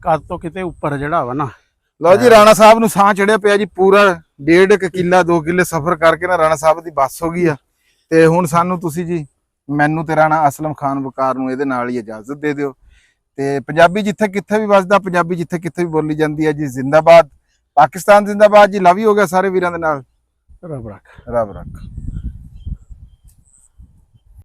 ਕੱਦ ਤੋਂ ਕਿਤੇ ਉੱਪਰ ਜਿਹੜਾ ਵਾ ਨਾ। ਲਓ ਜੀ ਰਾਣਾ ਸਾਹਿਬ ਨੂੰ ਸਾਹ ਚੜਿਆ ਪਿਆ ਜੀ, ਪੂਰਾ 1.5 ਕਿੱਲਾ 2 ਕਿੱਲੇ ਸਫ਼ਰ ਕਰਕੇ ਨਾ ਰਾਣਾ ਸਾਹਿਬ ਦੀ ਬੱਸ ਹੋ ਗਈ ਆ। ਤੇ ਹੁਣ ਸਾਨੂੰ ਤੁਸੀਂ ਜੀ ਮੈਨੂੰ ਤੇ ਰਾਣਾ ਅਸਲਮ ਖਾਨ ਵਕਾਰ ਨੂੰ ਇਹਦੇ ਨਾਲ ਹੀ ਇਜਾਜ਼ਤ ਦੇ ਦਿਓ। ਤੇ ਪੰਜਾਬੀ ਜਿੱਥੇ ਕਿੱਥੇ ਵੀ ਵੱਜਦਾ, ਪੰਜਾਬੀ ਜਿੱਥੇ ਕਿੱਥੇ ਵੀ ਬੋਲੀ ਜਾਂਦੀ ਹੈ ਜੀ, ਜ਼ਿੰਦਾਬਾਦ ਪਾਕਿਸਤਾਨ, ਜ਼ਿੰਦਾਬਾਦ ਜੀ। ਲਵ ਯੂ ਹੋ ਗਿਆ ਸਾਰੇ ਵੀਰਾਂ ਦੇ ਨਾਲ। ਰੱਬ ਰੱਖ। ਰੱਬ ਰੱਖ।